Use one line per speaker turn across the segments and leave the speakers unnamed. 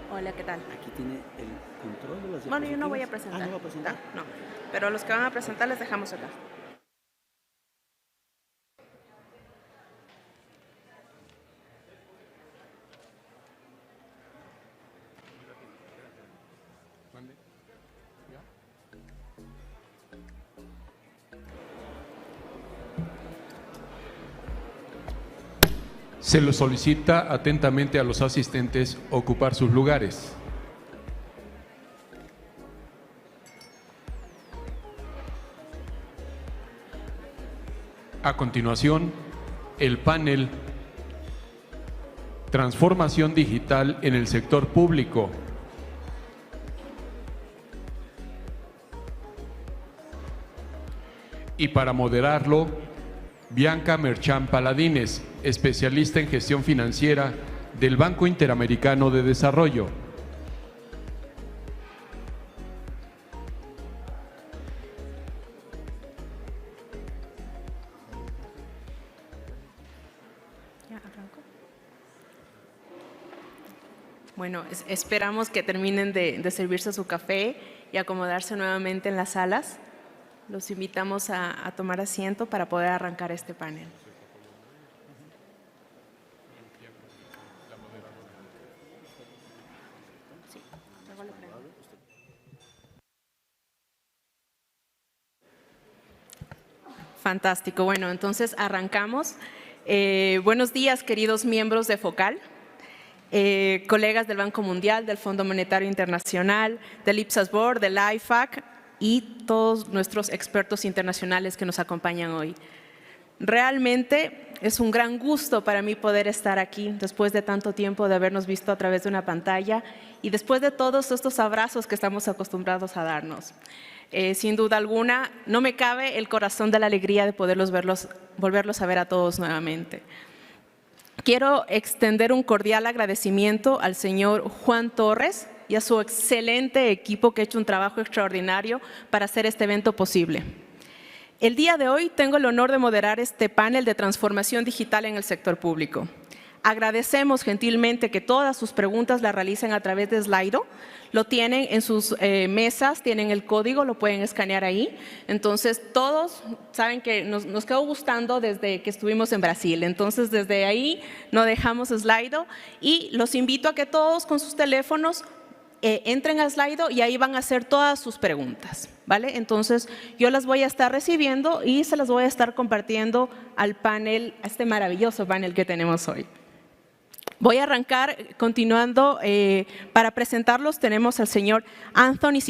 Hola, ¿qué tal?
Aquí tiene el control de las diapositivas.
Bueno, yo no voy a presentar.
¿No va a presentar?
No, pero los que van a presentar les dejamos acá.
Se les solicita atentamente a los asistentes ocupar sus lugares. A continuación, el panel Transformación Digital en el Sector Público. Y para moderarlo, Bianca Merchán Paladines, especialista en gestión financiera del Banco Interamericano de Desarrollo.
Bueno, esperamos que terminen de servirse su café y acomodarse nuevamente en las salas. Los invitamos a tomar asiento para poder arrancar este panel. Fantástico. Bueno, entonces arrancamos. Buenos días, queridos miembros de FOCAL, colegas del Banco Mundial, del Fondo Monetario Internacional, del Ipsos Board, del IFAC y todos nuestros expertos internacionales que nos acompañan hoy. Realmente es un gran gusto para mí poder estar aquí después de tanto tiempo de habernos visto a través de una pantalla y después de todos estos abrazos que estamos acostumbrados a darnos. Sin duda alguna, no me cabe el corazón de la alegría de poderlos volverlos a ver a todos nuevamente. Quiero extender un cordial agradecimiento al señor Juan Torres y a su excelente equipo que ha hecho un trabajo extraordinario para hacer este evento posible. El día de hoy tengo el honor de moderar este panel de transformación digital en el sector público. Agradecemos gentilmente que todas sus preguntas las realicen a través de Slido. Lo tienen en sus mesas, tienen el código, lo pueden escanear ahí. Entonces, todos saben que nos quedó gustando desde que estuvimos en Brasil. Entonces, desde ahí no dejamos Slido y los invito a que todos con sus teléfonos entren a Slido y ahí van a hacer todas sus preguntas, ¿vale? Entonces, yo las voy a estar recibiendo y se las voy a estar compartiendo al panel, a este maravilloso panel que tenemos hoy. Voy a arrancar continuando. Para presentarlos tenemos al señor Anthony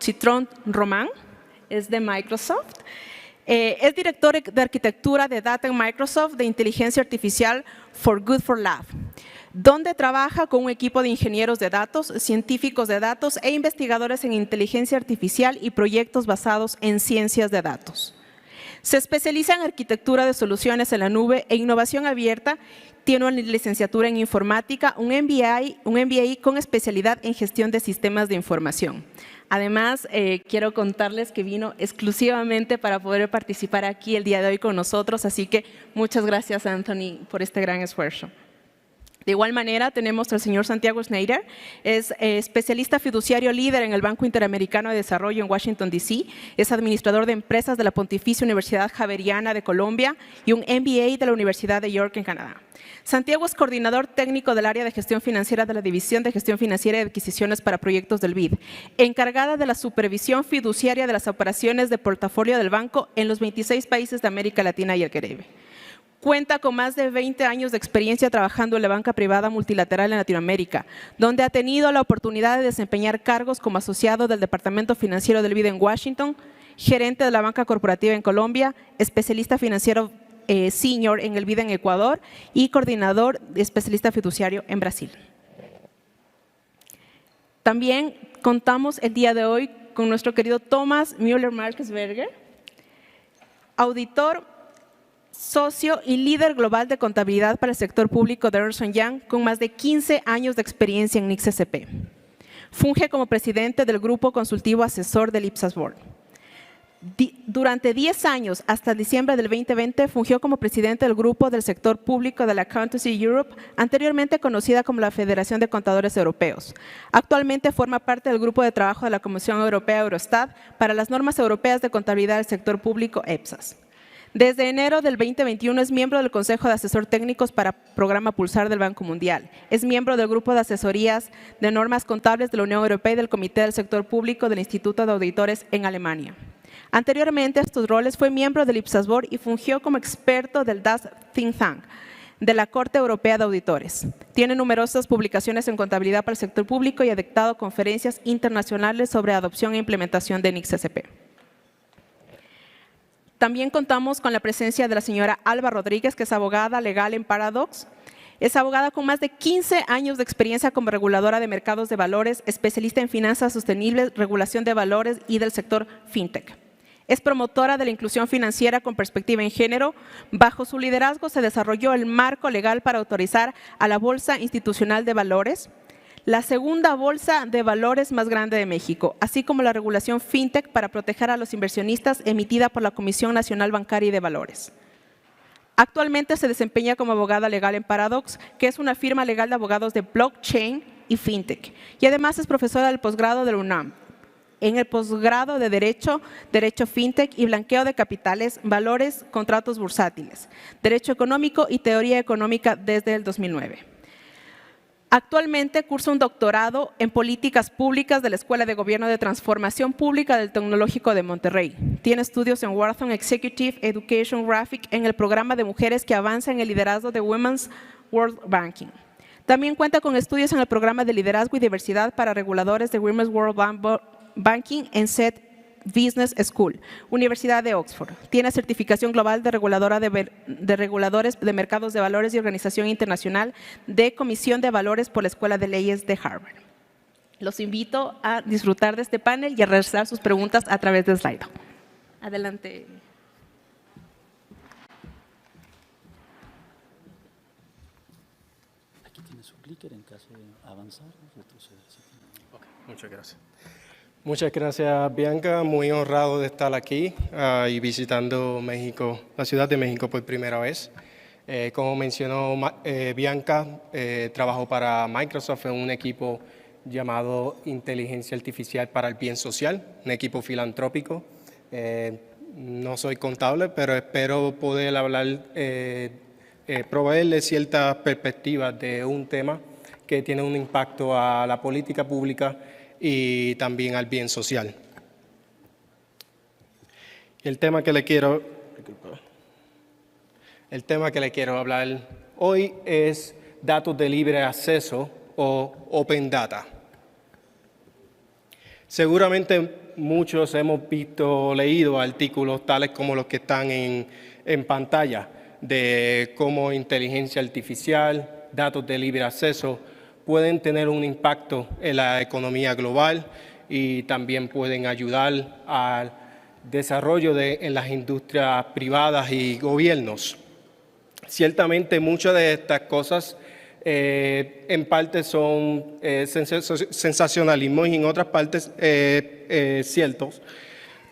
Citron Román, es de Microsoft. Es director de arquitectura de Data en Microsoft de inteligencia artificial for Good for Lab, donde trabaja con un equipo de ingenieros de datos, científicos de datos e investigadores en inteligencia artificial y proyectos basados en ciencias de datos. Se especializa en arquitectura de soluciones en la nube e innovación abierta. Tiene una licenciatura en informática, un MBA con especialidad en gestión de sistemas de información. Además, quiero contarles que vino exclusivamente para poder participar aquí el día de hoy con nosotros, así que muchas gracias, Anthony, por este gran esfuerzo. De igual manera, tenemos al señor Santiago Schneider, es especialista fiduciario líder en el Banco Interamericano de Desarrollo en Washington, D.C., es administrador de empresas de la Pontificia Universidad Javeriana de Colombia y un MBA de la Universidad de York en Canadá. Santiago es coordinador técnico del área de gestión financiera de la División de Gestión Financiera y Adquisiciones para Proyectos del BID, encargada de la supervisión fiduciaria de las operaciones de portafolio del banco en los 26 países de América Latina y el Caribe. Cuenta con más de 20 años de experiencia trabajando en la banca privada multilateral en Latinoamérica, donde ha tenido la oportunidad de desempeñar cargos como asociado del Departamento Financiero del BID en Washington, gerente de la banca corporativa en Colombia, especialista financiero senior en el BID en Ecuador y coordinador especialista fiduciario en Brasil. También contamos el día de hoy con nuestro querido Thomas Müller-Markesberger, auditor, socio y líder global de contabilidad para el sector público de Ernst & Young, con más de 15 años de experiencia en NICSP. Funge como presidente del grupo consultivo asesor del Ipsos Board. Durante 10 años, hasta diciembre del 2020, fungió como presidente del grupo del sector público de la Accountancy Europe, anteriormente conocida como la Federación de Contadores Europeos. Actualmente forma parte del grupo de trabajo de la Comisión Europea Eurostat para las normas europeas de contabilidad del sector público EPSAS. Desde enero del 2021 es miembro del Consejo de Asesor Técnicos para Programa Pulsar del Banco Mundial. Es miembro del Grupo de Asesorías de Normas Contables de la Unión Europea y del Comité del Sector Público del Instituto de Auditores en Alemania. Anteriormente a estos roles fue miembro del Ipsos Board y fungió como experto del DAS Think Tank de la Corte Europea de Auditores. Tiene numerosas publicaciones en contabilidad para el sector público y ha dictado conferencias internacionales sobre adopción e implementación de NICSP. También contamos con la presencia de la señora Alba Rodríguez, que es abogada legal en Paradox. Es abogada con más de 15 años de experiencia como reguladora de mercados de valores, especialista en finanzas sostenibles, regulación de valores y del sector fintech. Es promotora de la inclusión financiera con perspectiva en género. Bajo su liderazgo se desarrolló el marco legal para autorizar a la Bolsa Institucional de Valores, la segunda bolsa de valores más grande de México, así como la regulación fintech para proteger a los inversionistas emitida por la Comisión Nacional Bancaria y de Valores. Actualmente se desempeña como abogada legal en Paradox, que es una firma legal de abogados de blockchain y fintech, y además es profesora del posgrado de la UNAM en el posgrado de Derecho, Derecho FinTech y Blanqueo de Capitales, Valores, Contratos Bursátiles, Derecho Económico y Teoría Económica desde el 2009. Actualmente cursa un doctorado en Políticas Públicas de la Escuela de Gobierno de Transformación Pública del Tecnológico de Monterrey. Tiene estudios en Wharton Executive Education Graphic en el programa de mujeres que avanza en el liderazgo de Women's World Banking. También cuenta con estudios en el programa de liderazgo y diversidad para reguladores de Women's World Banking en SET Business School, Universidad de Oxford. Tiene certificación global de reguladora de reguladores de mercados de valores y organización internacional de Comisión de Valores por la Escuela de Leyes de Harvard. Los invito a disfrutar de este panel y a realizar sus preguntas a través de Slido. Adelante.
Aquí tiene su clicker en caso de avanzar o retroceder.
Okay, muchas gracias. Muchas gracias, Bianca. Muy honrado de estar aquí y visitando México, la Ciudad de México por primera vez. Como mencionó Bianca, trabajo para Microsoft en un equipo llamado Inteligencia Artificial para el Bien Social, un equipo filantrópico. No soy contable, pero espero poder hablar, proveerle ciertas perspectivas de un tema que tiene un impacto a la política pública y también al bien social. El tema que le quiero hablar hoy es datos de libre acceso o Open Data. Seguramente muchos hemos visto o leído artículos tales como los que están en pantalla de cómo inteligencia artificial, datos de libre acceso pueden tener un impacto en la economía global y también pueden ayudar al desarrollo en las industrias privadas y gobiernos. Ciertamente muchas de estas cosas en parte son sensacionalismo y en otras partes ciertos,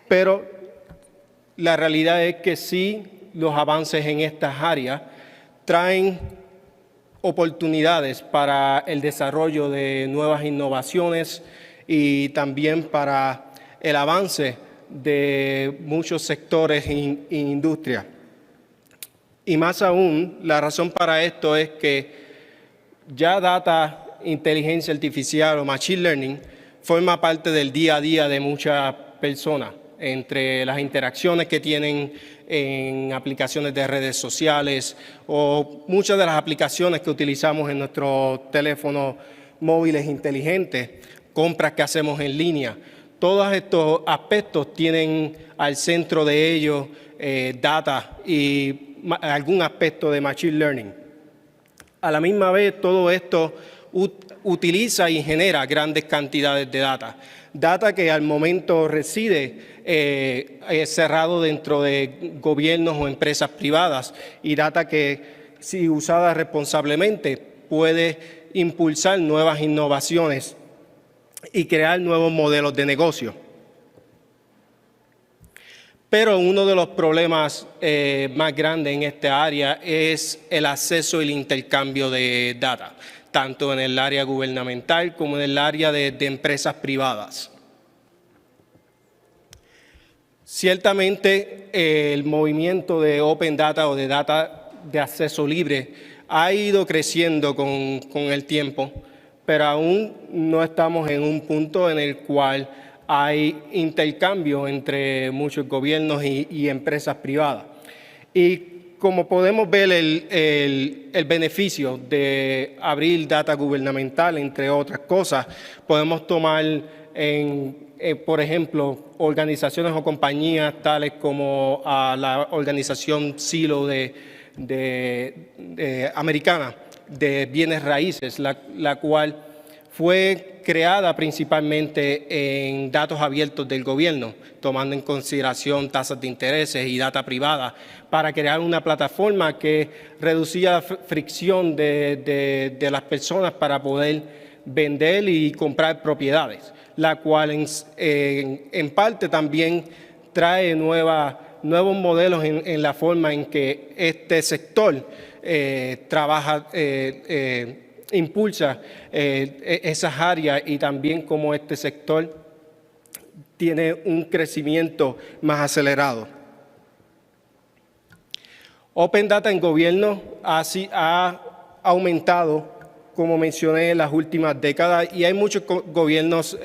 pero la realidad es que sí los avances en estas áreas traen oportunidades para el desarrollo de nuevas innovaciones y también para el avance de muchos sectores e industrias. Y más aún, la razón para esto es que ya data, inteligencia artificial o machine learning forma parte del día a día de muchas personas, entre las interacciones que tienen en aplicaciones de redes sociales o muchas de las aplicaciones que utilizamos en nuestros teléfonos móviles inteligentes, compras que hacemos en línea. Todos estos aspectos tienen al centro de ellos data y algún aspecto de machine learning. A la misma vez, todo esto utiliza y genera grandes cantidades de data. Data que al momento reside cerrado dentro de gobiernos o empresas privadas y data que, si usada responsablemente, puede impulsar nuevas innovaciones y crear nuevos modelos de negocio. Pero uno de los problemas más grandes en esta área es el acceso y el intercambio de data, tanto en el área gubernamental como en el área de empresas privadas. Ciertamente el movimiento de Open Data o de data de acceso libre ha ido creciendo con el tiempo, pero aún no estamos en un punto en el cual hay intercambio entre muchos gobiernos y empresas privadas. Y como podemos ver el beneficio de abrir data gubernamental, entre otras cosas, podemos tomar por ejemplo, organizaciones o compañías tales como la organización Silo americana de bienes raíces, la cual fue creada principalmente en datos abiertos del gobierno, tomando en consideración tasas de intereses y data privada, para crear una plataforma que reducía fricción de las personas para poder vender y comprar propiedades, la cual en parte también trae nuevos modelos en la forma en que este sector trabaja, impulsa esas áreas y también cómo este sector tiene un crecimiento más acelerado. Open Data en gobierno ha aumentado, como mencioné, en las últimas décadas, y hay muchos gobiernos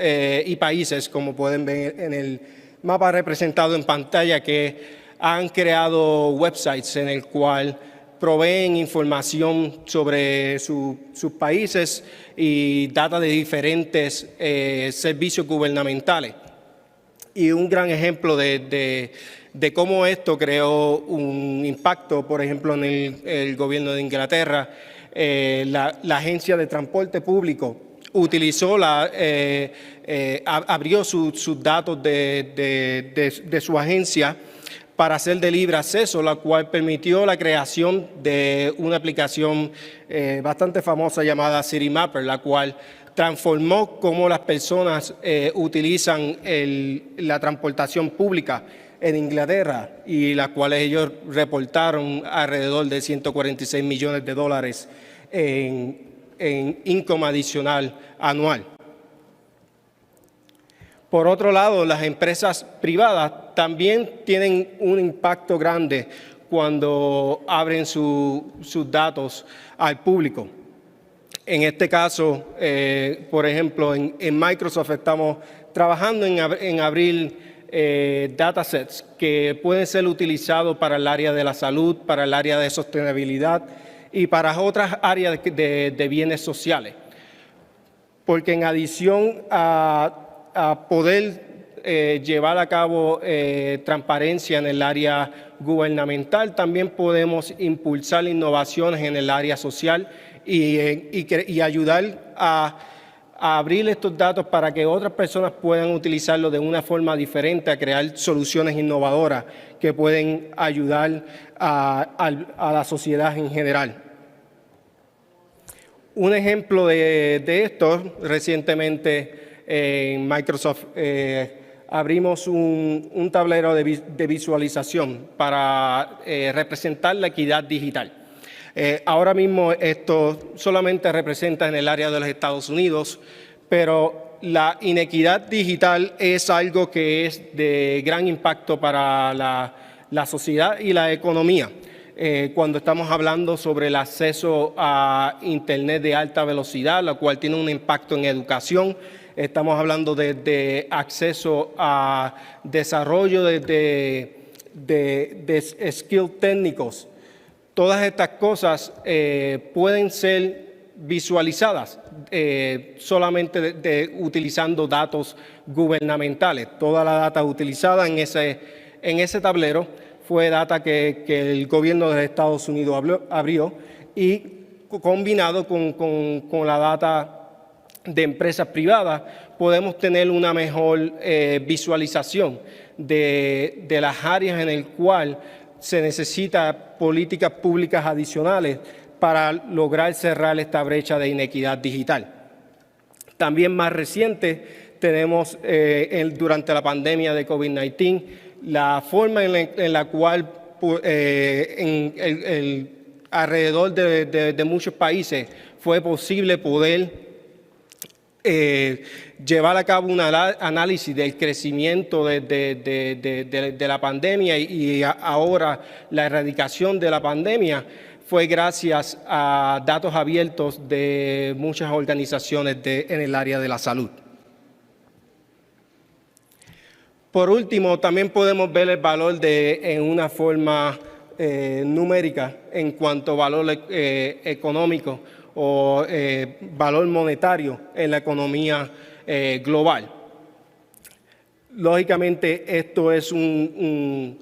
y países, como pueden ver en el mapa representado en pantalla, que han creado websites en el cual proveen información sobre sus países y data de diferentes servicios gubernamentales. Y un gran ejemplo de cómo esto creó un impacto, por ejemplo, en el gobierno de Inglaterra, la Agencia de Transporte Público utilizó abrió sus datos de su agencia para hacer de libre acceso, la cual permitió la creación de una aplicación bastante famosa llamada City Mapper, la cual transformó cómo las personas utilizan la transportación pública en Inglaterra, y la cual ellos reportaron alrededor de $146 millones en income adicional anual. Por otro lado, las empresas privadas también tienen un impacto grande cuando abren sus datos al público. En este caso, por ejemplo, en Microsoft estamos trabajando en abrir datasets que pueden ser utilizados para el área de la salud, para el área de sostenibilidad y para otras áreas de bienes sociales. Porque en adición a poder llevar a cabo transparencia en el área gubernamental, también podemos impulsar innovaciones en el área social y ayudar a abrir estos datos para que otras personas puedan utilizarlos de una forma diferente, a crear soluciones innovadoras que pueden ayudar a la sociedad en general. Un ejemplo de esto, recientemente en Microsoft abrimos un tablero de visualización para representar la equidad digital. Ahora mismo esto solamente representa en el área de los Estados Unidos, pero la inequidad digital es algo que es de gran impacto para la sociedad y la economía. Cuando estamos hablando sobre el acceso a Internet de alta velocidad, lo cual tiene un impacto en educación, estamos hablando de acceso a desarrollo de skills técnicos. Todas estas cosas pueden ser visualizadas solamente utilizando datos gubernamentales. Toda la data utilizada en ese tablero fue data que el gobierno de Estados Unidos abrió, y combinado con la data de empresas privadas, podemos tener una mejor visualización de las áreas en las cuales se necesitan políticas públicas adicionales para lograr cerrar esta brecha de inequidad digital. También más reciente tenemos durante la pandemia de COVID-19 la forma en la cual alrededor de muchos países fue posible poder llevar a cabo un análisis del crecimiento de la pandemia y ahora la erradicación de la pandemia fue gracias a datos abiertos de muchas organizaciones en el área de la salud. Por último, también podemos ver el valor en una forma numérica en cuanto a valor económico o valor monetario en la economía global. Lógicamente, esto es un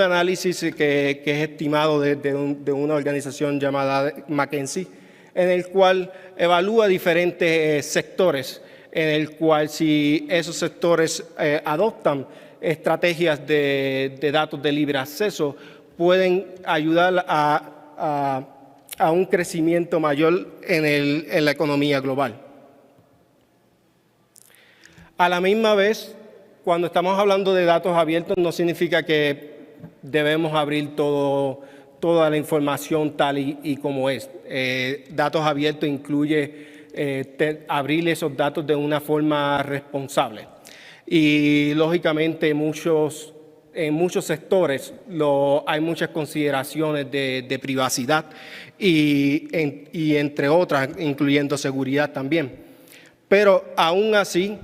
análisis que es estimado de una organización llamada McKinsey, en el cual evalúa diferentes sectores, en el cual si esos sectores adoptan estrategias de datos de libre acceso, pueden ayudar a un crecimiento mayor en la economía global. A la misma vez, cuando estamos hablando de datos abiertos, no significa que debemos abrir toda la información tal y como es. Datos abiertos incluye abrir esos datos de una forma responsable. Y lógicamente en muchos sectores hay muchas consideraciones de privacidad y entre otras, incluyendo seguridad también. Pero aún así,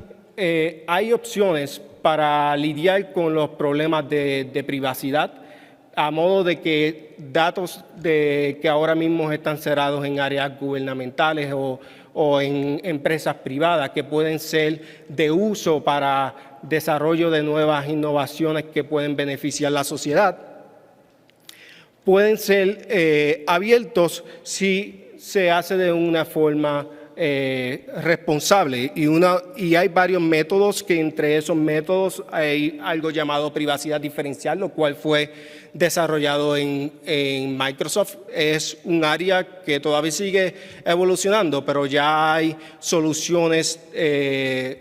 hay opciones para lidiar con los problemas de privacidad, a modo de que datos que ahora mismo están cerrados en áreas gubernamentales o en empresas privadas que pueden ser de uso para desarrollo de nuevas innovaciones que pueden beneficiar a la sociedad, pueden ser abiertos si se hace de una forma responsable y hay varios métodos, que entre esos métodos hay algo llamado privacidad diferencial, lo cual fue desarrollado en Microsoft. Es un área que todavía sigue evolucionando, pero ya hay soluciones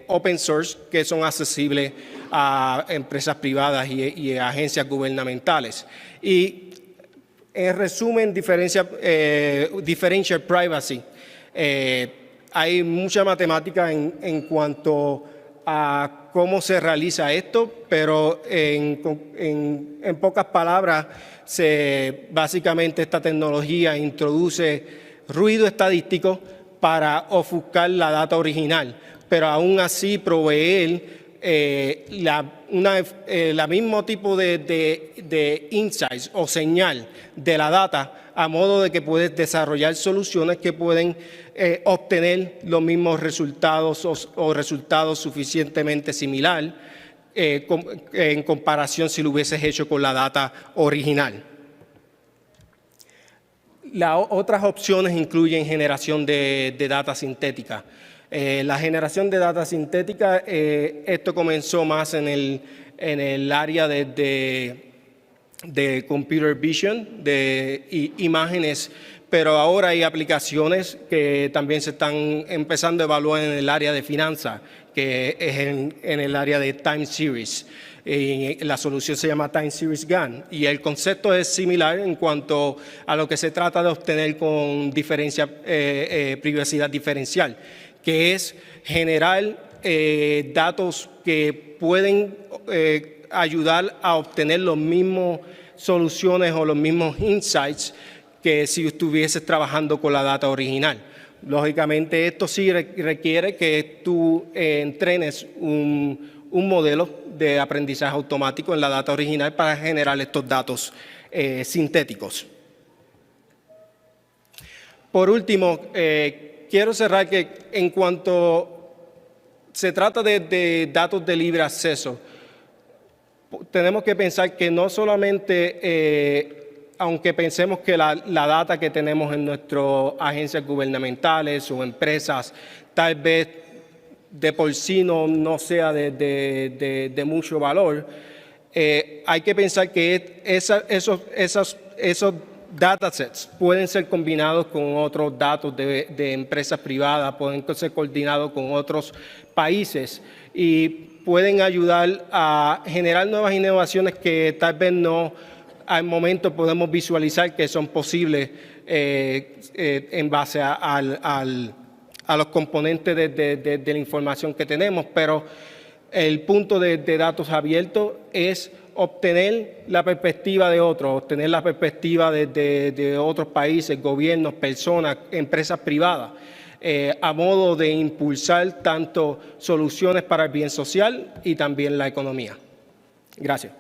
open source que son accesibles a empresas privadas y agencias gubernamentales. Y en resumen, differential privacy. Hay mucha matemática en cuanto a cómo se realiza esto, pero en pocas palabras, básicamente esta tecnología introduce ruido estadístico para ofuscar la data original, pero aún así proveer la mismo tipo de insights o señal de la data, a modo de que puedes desarrollar soluciones que pueden obtener los mismos resultados o resultados suficientemente similar en comparación si lo hubieses hecho con la data original. Las otras opciones incluyen generación de data sintética. La generación de data sintética, esto comenzó más en el área de computer vision, de imágenes, pero ahora hay aplicaciones que también se están empezando a evaluar en el área de finanzas, que es en el área de time series. La solución se llama Time Series GAN y el concepto es similar en cuanto a lo que se trata de obtener con privacidad diferencial, que es generar datos que pueden ayudar a obtener las mismas soluciones o los mismos insights que si estuvieses trabajando con la data original. Lógicamente, esto sí requiere que tú entrenes un modelo de aprendizaje automático en la data original para generar estos datos sintéticos. Por último, quiero cerrar que en cuanto se trata de datos de libre acceso, tenemos que pensar que no solamente, aunque pensemos que la data que tenemos en nuestras agencias gubernamentales o empresas tal vez de por sí no sea de mucho valor, hay que pensar que esos datasets pueden ser combinados con otros datos de empresas privadas, pueden ser coordinados con otros países y pueden ayudar a generar nuevas innovaciones que tal vez no al momento podemos visualizar que son posibles en base a los componentes de la información que tenemos, pero el punto de datos abiertos es obtener la perspectiva de otros, obtener la perspectiva de otros países, gobiernos, personas, empresas privadas, a modo de impulsar tanto soluciones para el bien social y también la economía. Gracias.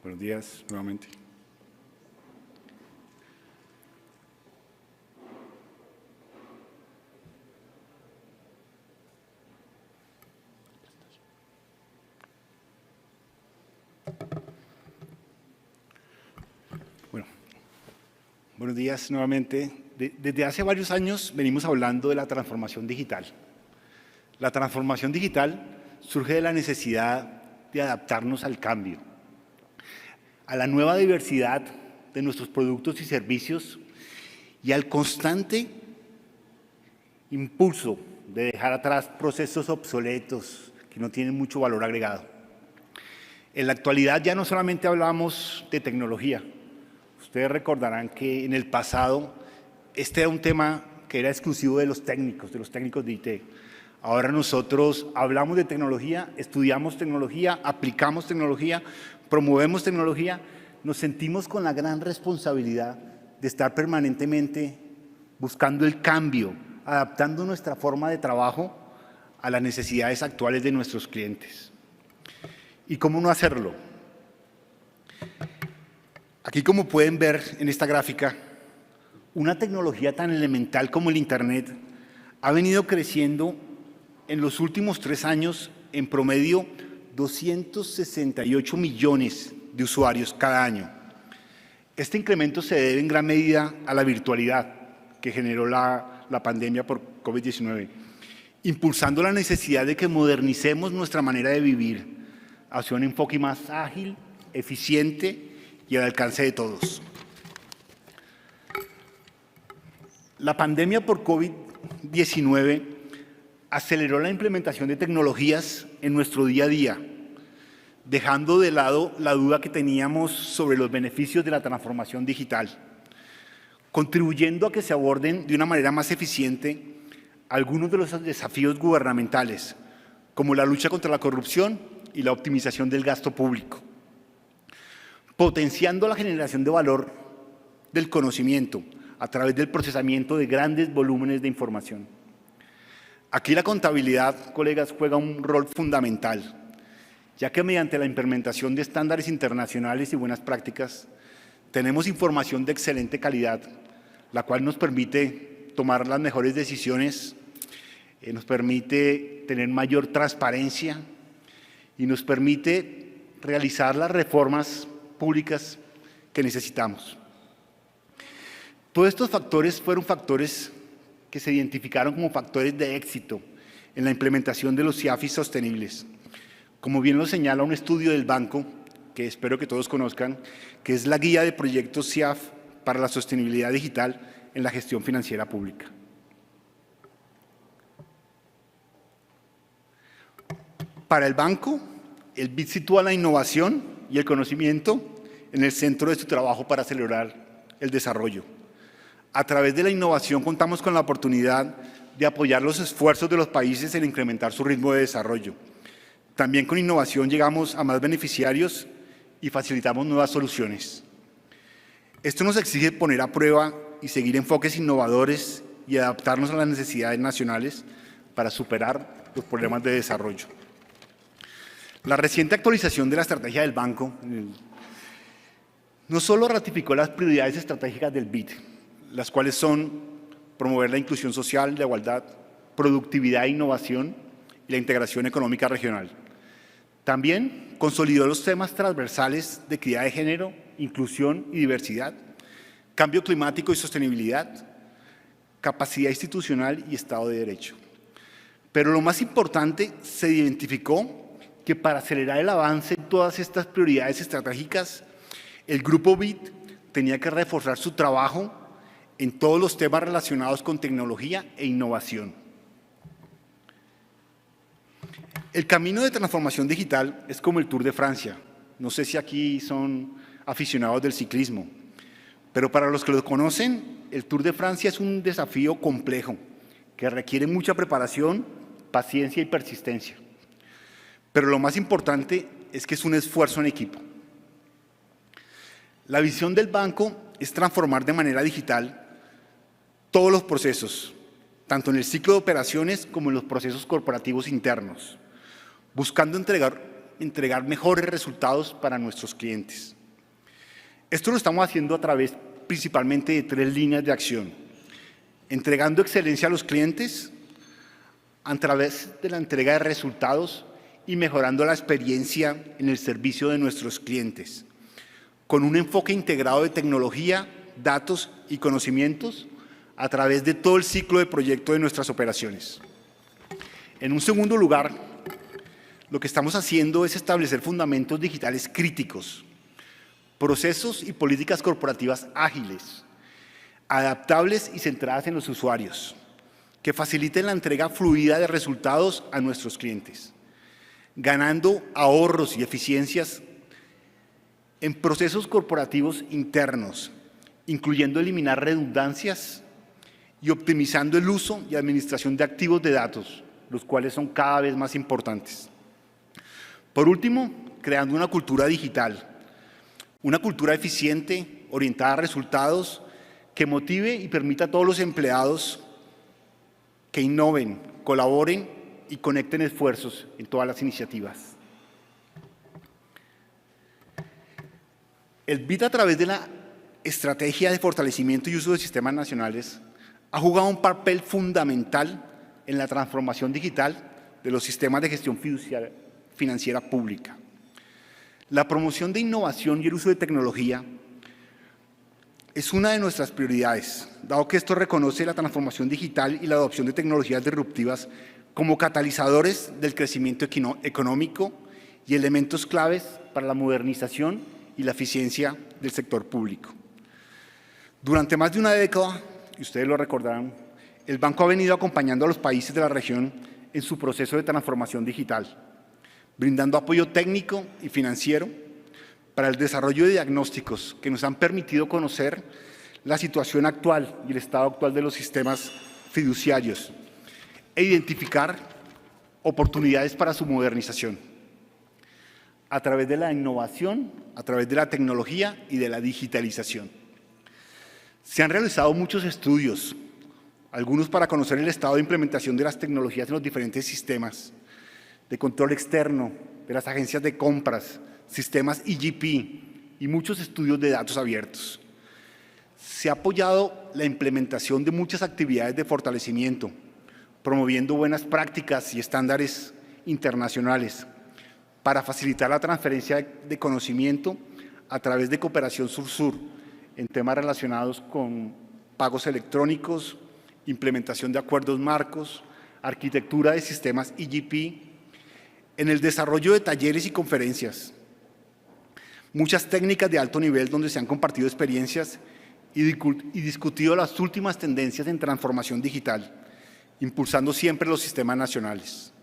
Buenos días nuevamente. Bueno, buenos días nuevamente. Desde hace varios años venimos hablando de la transformación digital. La transformación digital surge de la necesidad de adaptarnos al cambio. a la nueva diversidad de nuestros productos y servicios y al constante impulso de dejar atrás procesos obsoletos que no tienen mucho valor agregado. En la actualidad ya no solamente hablamos de tecnología. Ustedes recordarán que en el pasado este era un tema que era exclusivo de los técnicos de IT. Ahora nosotros hablamos de tecnología, estudiamos tecnología, aplicamos tecnología, promovemos tecnología, nos sentimos con la gran responsabilidad de estar permanentemente buscando el cambio, adaptando nuestra forma de trabajo a las necesidades actuales de nuestros clientes. ¿Y cómo no hacerlo? Aquí, como pueden ver en esta gráfica, una tecnología tan elemental como el Internet ha venido creciendo en los últimos 3 años en promedio 268 millones de usuarios cada año. Este incremento se debe en gran medida a la virtualidad que generó la pandemia por COVID-19, impulsando la necesidad de que modernicemos nuestra manera de vivir hacia un enfoque más ágil, eficiente y al alcance de todos. La pandemia por COVID-19 aceleró la implementación de tecnologías en nuestro día a día, dejando de lado la duda que teníamos sobre los beneficios de la transformación digital, contribuyendo a que se aborden de una manera más eficiente algunos de los desafíos gubernamentales, como la lucha contra la corrupción y la optimización del gasto público, potenciando la generación de valor del conocimiento a través del procesamiento de grandes volúmenes de información. Aquí la contabilidad, colegas, juega un rol fundamental, ya que mediante la implementación de estándares internacionales y buenas prácticas, tenemos información de excelente calidad, la cual nos permite tomar las mejores decisiones, nos permite tener mayor transparencia y nos permite realizar las reformas públicas que necesitamos. Todos estos factores fueron factores que se identificaron como factores de éxito en la implementación de los CIAFIS sostenibles. Como bien lo señala un estudio del banco, que espero que todos conozcan, que es la Guía de Proyectos CIAF para la Sostenibilidad Digital en la Gestión Financiera Pública. Para el banco, el BID sitúa la innovación y el conocimiento en el centro de su trabajo para acelerar el desarrollo. A través de la innovación contamos con la oportunidad de apoyar los esfuerzos de los países en incrementar su ritmo de desarrollo. También con innovación llegamos a más beneficiarios y facilitamos nuevas soluciones. Esto nos exige poner a prueba y seguir enfoques innovadores y adaptarnos a las necesidades nacionales para superar los problemas de desarrollo. La reciente actualización de la estrategia del banco no solo ratificó las prioridades estratégicas del BID, las cuales son promover la inclusión social, la igualdad, productividad e innovación y la integración económica regional. También consolidó los temas transversales de equidad de género, inclusión y diversidad, cambio climático y sostenibilidad, capacidad institucional y Estado de Derecho. Pero lo más importante, se identificó que para acelerar el avance en todas estas prioridades estratégicas, el Grupo BID tenía que reforzar su trabajo en todos los temas relacionados con tecnología e innovación. El camino de transformación digital es como el Tour de Francia. No sé si aquí son aficionados del ciclismo, pero para los que lo conocen, el Tour de Francia es un desafío complejo que requiere mucha preparación, paciencia y persistencia. Pero lo más importante es que es un esfuerzo en equipo. La visión del banco es transformar de manera digital todos los procesos, tanto en el ciclo de operaciones como en los procesos corporativos internos, buscando entregar mejores resultados para nuestros clientes. Esto lo estamos haciendo a través principalmente de 3 líneas de acción: entregando excelencia a los clientes, a través de la entrega de resultados y mejorando la experiencia en el servicio de nuestros clientes, con un enfoque integrado de tecnología, datos y conocimientos a través de todo el ciclo de proyecto de nuestras operaciones. En un segundo lugar, lo que estamos haciendo es establecer fundamentos digitales críticos procesos y políticas corporativas ágiles, adaptables y centradas en los usuarios, que faciliten la entrega fluida de resultados a nuestros clientes, ganando ahorros y eficiencias en procesos corporativos internos, incluyendo eliminar redundancias y optimizando el uso y administración de activos de datos, los cuales son cada vez más importantes. Por último, creando una cultura digital, una cultura eficiente, orientada a resultados, que motive y permita a todos los empleados que innoven, colaboren y conecten esfuerzos en todas las iniciativas. El BID, a través de la estrategia de fortalecimiento y uso de sistemas nacionales, ha jugado un papel fundamental en la transformación digital de los sistemas de gestión financiera pública. La promoción de innovación y el uso de tecnología es una de nuestras prioridades, dado que esto reconoce la transformación digital y la adopción de tecnologías disruptivas como catalizadores del crecimiento económico y elementos claves para la modernización y la eficiencia del sector público. Durante más de una década, y ustedes lo recordarán, el banco ha venido acompañando a los países de la región en su proceso de transformación digital, brindando apoyo técnico y financiero para el desarrollo de diagnósticos que nos han permitido conocer la situación actual y el estado actual de los sistemas fiduciarios e identificar oportunidades para su modernización a través de la innovación, a través de la tecnología y de la digitalización. Se han realizado muchos estudios, algunos para conocer el estado de implementación de las tecnologías en los diferentes sistemas de control externo, de las agencias de compras, sistemas EGP y muchos estudios de datos abiertos. Se ha apoyado la implementación de muchas actividades de fortalecimiento, promoviendo buenas prácticas y estándares internacionales para facilitar la transferencia de conocimiento a través de cooperación sur-sur en temas relacionados con pagos electrónicos, implementación de acuerdos marcos, arquitectura de sistemas EGP, en el desarrollo de talleres y conferencias, muchas técnicas de alto nivel donde se han compartido experiencias y discutido las últimas tendencias en transformación digital, impulsando siempre los sistemas nacionales.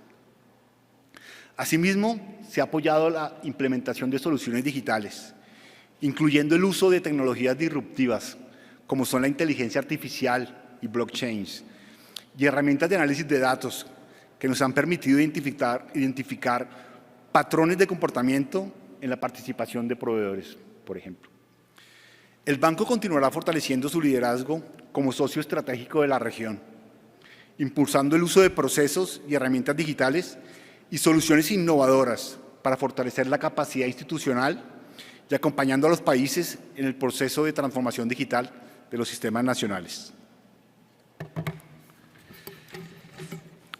Asimismo, se ha apoyado la implementación de soluciones digitales, incluyendo el uso de tecnologías disruptivas, como son la inteligencia artificial y blockchain, y herramientas de análisis de datos que nos han permitido identificar patrones de comportamiento en la participación de proveedores, por ejemplo. El banco continuará fortaleciendo su liderazgo como socio estratégico de la región, impulsando el uso de procesos y herramientas digitales y soluciones innovadoras para fortalecer la capacidad institucional y acompañando a los países en el proceso de transformación digital de los sistemas nacionales.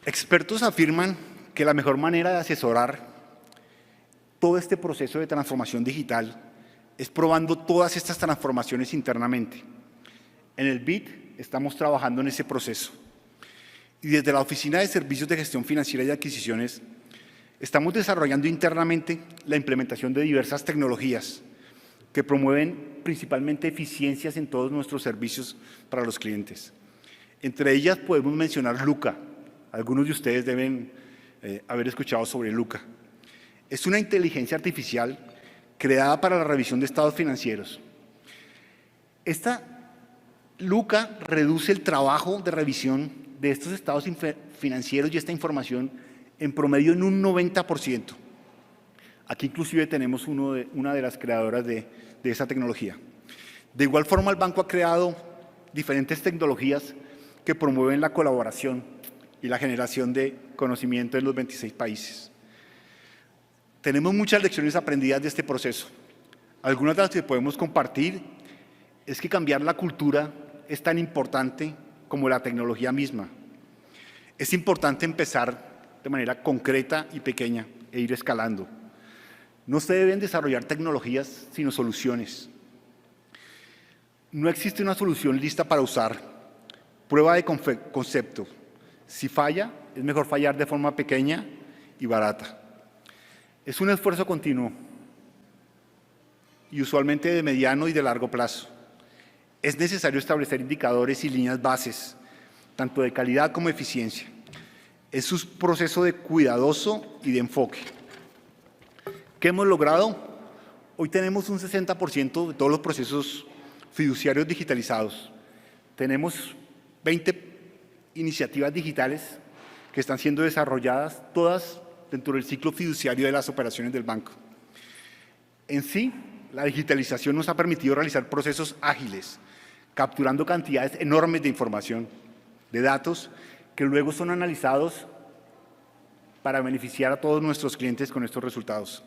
Expertos afirman que la mejor manera de asesorar todo este proceso de transformación digital es probando todas estas transformaciones internamente. En el BID estamos trabajando en ese proceso y desde la Oficina de Servicios de Gestión Financiera y Adquisiciones estamos desarrollando internamente la implementación de diversas tecnologías que promueven principalmente eficiencias en todos nuestros servicios para los clientes. Entre ellas podemos mencionar Luca. Algunos de ustedes deben haber escuchado sobre Luca. Es una inteligencia artificial creada para la revisión de estados financieros. Esta Luca reduce el trabajo de revisión de estos estados financieros y esta información en promedio en un 90%. Aquí inclusive tenemos una de las creadoras de esa tecnología. De igual forma, el banco ha creado diferentes tecnologías que promueven la colaboración y la generación de conocimiento en los 26 países. Tenemos muchas lecciones aprendidas de este proceso. Algunas de las que podemos compartir es que cambiar la cultura es tan importante como la tecnología misma. Es importante empezar de manera concreta y pequeña e ir escalando. No se deben desarrollar tecnologías sino soluciones. No existe una solución lista para usar. Prueba de concepto. Si falla, es mejor fallar de forma pequeña y barata. Es un esfuerzo continuo. y usualmente de mediano y de largo plazo. Es necesario establecer indicadores y líneas bases, tanto de calidad como de eficiencia. Es un proceso de cuidadoso y de enfoque. ¿Qué hemos logrado? Hoy tenemos un 60% de todos los procesos fiduciarios digitalizados. Tenemos 20 iniciativas digitales que están siendo desarrolladas, todas dentro del ciclo fiduciario de las operaciones del banco. En sí, la digitalización nos ha permitido realizar procesos ágiles, capturando cantidades enormes de información, de datos, que luego son analizados para beneficiar a todos nuestros clientes con estos resultados.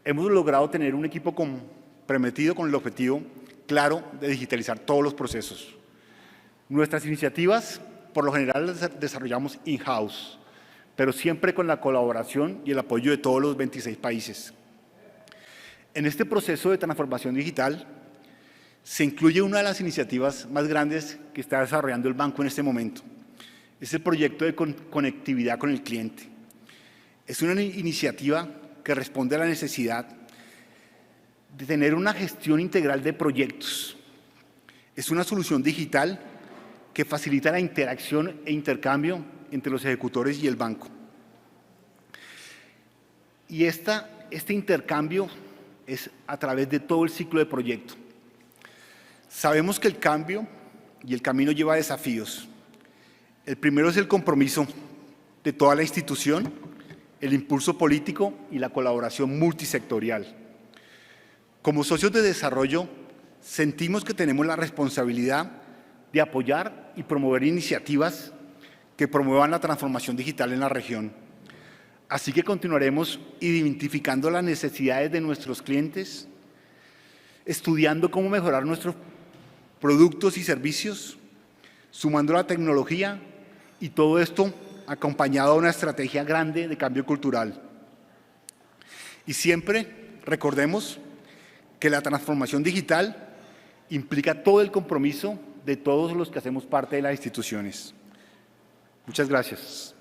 Hemos logrado tener un equipo comprometido con el objetivo claro de digitalizar todos los procesos. Nuestras iniciativas, por lo general, las desarrollamos in-house, pero siempre con la colaboración y el apoyo de todos los 26 países. En este proceso de transformación digital se incluye una de las iniciativas más grandes que está desarrollando el banco en este momento. Es el proyecto de conectividad con el cliente. Es una iniciativa que responde a la necesidad de tener una gestión integral de proyectos. Es una solución digital que facilita la interacción e intercambio entre los ejecutores y el banco. Y este intercambio es a través de todo el ciclo de proyecto. Sabemos que el cambio y el camino lleva desafíos. El primero es el compromiso de toda la institución, el impulso político y la colaboración multisectorial. Como socios de desarrollo, sentimos que tenemos la responsabilidad de apoyar y promover iniciativas que promuevan la transformación digital en la región. Así que continuaremos identificando las necesidades de nuestros clientes, estudiando cómo mejorar nuestros productos y servicios, sumando la tecnología y todo esto acompañado de una estrategia grande de cambio cultural. Y siempre recordemos que la transformación digital implica todo el compromiso de todos los que hacemos parte de las instituciones. Muchas gracias.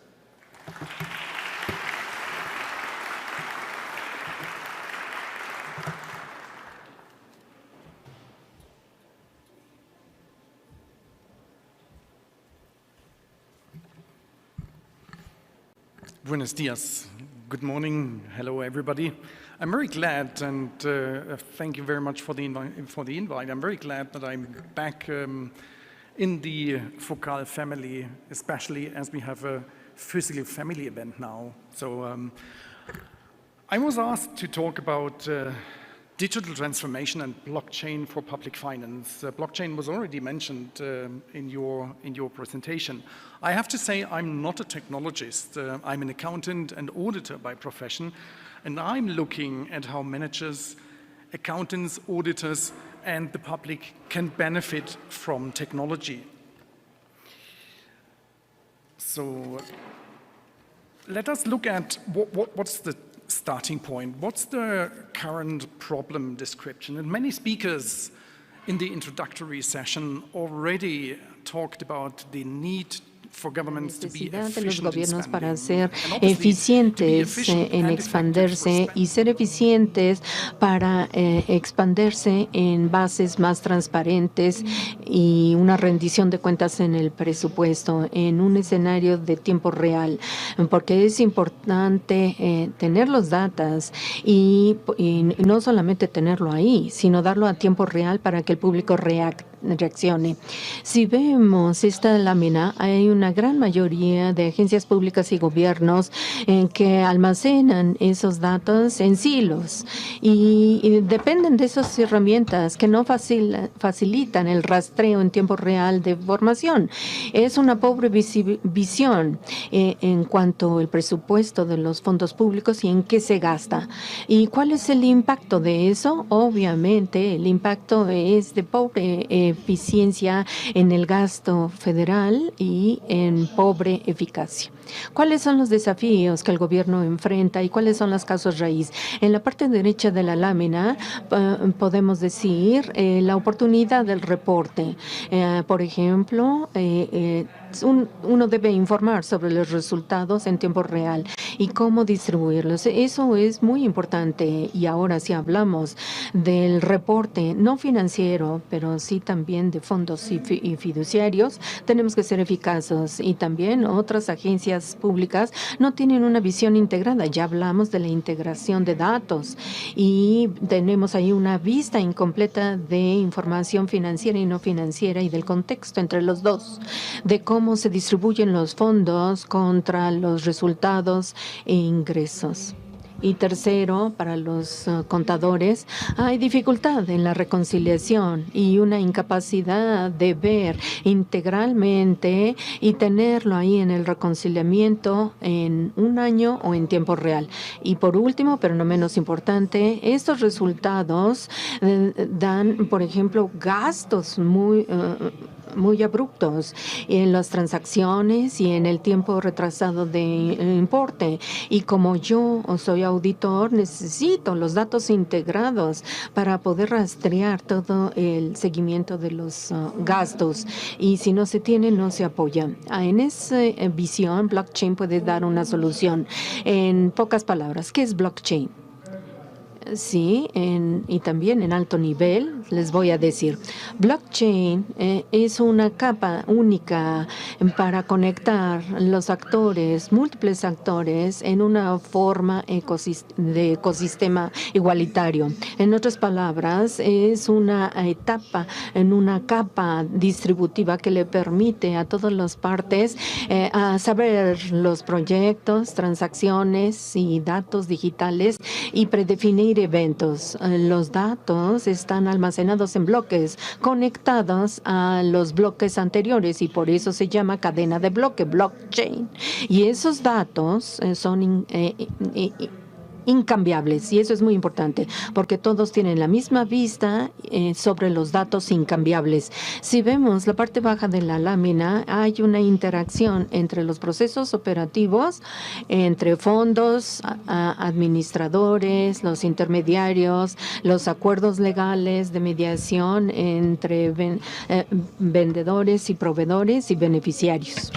Buenos dias. Good morning. Hello, everybody. I'm very glad, and thank you very much for the invite. I'm very glad that I'm back in the Focal family, especially as we have a physical family event now. So I was asked to talk about digital transformation and blockchain for public finance. Blockchain was already mentioned in your presentation. I have to say I'm not a technologist. I'm an accountant and auditor by profession, and I'm looking at how managers, accountants, auditors, and the public can benefit from technology. So let us look at what's the starting point. What's the current problem description? And many speakers in the introductory session already talked about the need for governments to be
necesidad de los
efficient in
gobiernos para
spending.
ser
And obviously, to be
eficientes
efficient
en
and
expandirse
effective for
y ser eficientes para expandirse en bases más transparentes y una rendición de cuentas en el presupuesto en un escenario de tiempo real, porque es importante tener los datos y no solamente tenerlo ahí, sino darlo a tiempo real para que el público reaccione. Si vemos esta lámina, hay una gran mayoría de agencias públicas y gobiernos que almacenan esos datos en silos y dependen de esas herramientas que no facilitan el rastreo en tiempo real de información. Es una pobre visión en cuanto al presupuesto de los fondos públicos y en qué se gasta. ¿Y cuál es el impacto de eso? Obviamente, el impacto es de pobre eficiencia en el gasto federal y en pobre eficacia. ¿Cuáles son los desafíos que el gobierno enfrenta y cuáles son las causas raíz? En la parte derecha de la lámina podemos decir la oportunidad del reporte. Por ejemplo, uno debe informar sobre los resultados en tiempo real y cómo distribuirlos. Eso es muy importante. Y ahora si hablamos del reporte no financiero, pero sí también de fondos y fiduciarios, tenemos que ser eficaces. Y también otras agencias públicas no tienen una visión integrada. Ya hablamos de la integración de datos y tenemos ahí una vista incompleta de información financiera y no financiera y del contexto entre los dos, de cómo se distribuyen los fondos contra los resultados e ingresos. Y tercero, para los contadores, hay dificultad en la reconciliación y una incapacidad de ver integralmente y tenerlo ahí en el reconciliamiento en un año o en tiempo real. Y por último, pero no menos importante, estos resultados dan, por ejemplo, gastos muy abruptos en las transacciones y en el tiempo retrasado de importe. Y como yo soy auditor, necesito los datos integrados para poder rastrear todo el seguimiento de los gastos. Y si no se tiene, no se apoya. En esa visión, blockchain puede dar una solución. En pocas palabras, ¿qué es blockchain? Sí, y también en alto nivel les voy a decir. Blockchain es una capa única para conectar los actores, múltiples actores, en una forma de ecosistema igualitario. En otras palabras, es una etapa en una capa distributiva que le permite a todas las partes a saber los proyectos, transacciones y datos digitales y predefinir eventos. Los datos están almacenados en bloques conectados a los bloques anteriores y por eso se llama cadena de bloque, blockchain. Y esos datos son incambiables y eso es muy importante porque todos tienen la misma vista sobre los datos incambiables. Si vemos la parte baja de la lámina, hay una interacción entre los procesos operativos, entre fondos, administradores, los intermediarios, los acuerdos legales de mediación entre vendedores y proveedores y beneficiarios.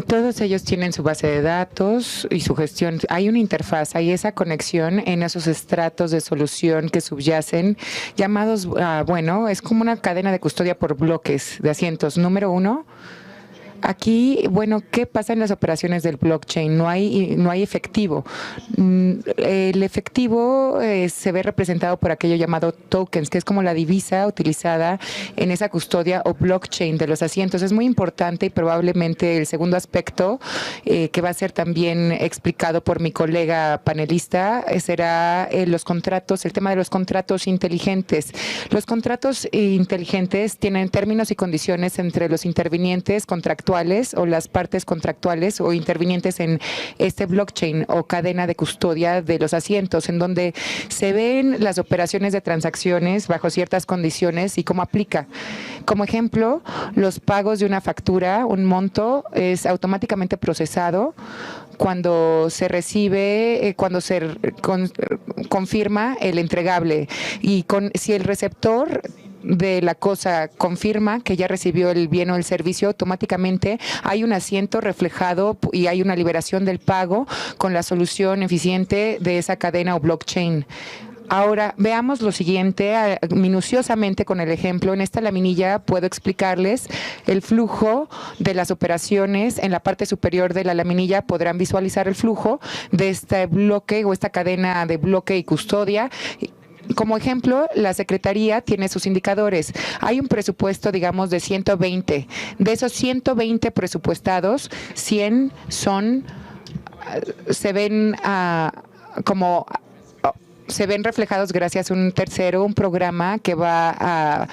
Todos ellos tienen su base de datos y su gestión. Hay una interfaz, hay esa conexión en esos estratos de solución que subyacen, llamados, es como una cadena de custodia por bloques de asientos. Número 1. Aquí, ¿qué pasa en las operaciones del blockchain? No hay efectivo. El efectivo se ve representado por aquello llamado tokens, que es como la divisa utilizada en esa custodia o blockchain de los asientos. Es muy importante y probablemente el segundo aspecto que va a ser también explicado por mi colega panelista será los contratos, el tema de los contratos inteligentes. Los contratos inteligentes tienen términos y condiciones entre los intervinientes contractuales o las partes contractuales o intervinientes en este blockchain o cadena de custodia de los asientos, en donde se ven las operaciones de transacciones bajo ciertas condiciones y cómo aplica. Como ejemplo, los pagos de una factura, un monto, es automáticamente procesado cuando se recibe, cuando se confirma el entregable y si el receptor de la cosa confirma que ya recibió el bien o el servicio, automáticamente hay un asiento reflejado y hay una liberación del pago con la solución eficiente de esa cadena o blockchain. Ahora, veamos lo siguiente minuciosamente con el ejemplo. En esta laminilla puedo explicarles el flujo de las operaciones. En la parte superior de la laminilla podrán visualizar el flujo de este bloque o esta cadena de bloque y custodia. Como ejemplo, la Secretaría tiene sus indicadores. Hay un presupuesto, digamos, de 120. De esos 120 presupuestados, 100 se ven reflejados gracias a un programa que va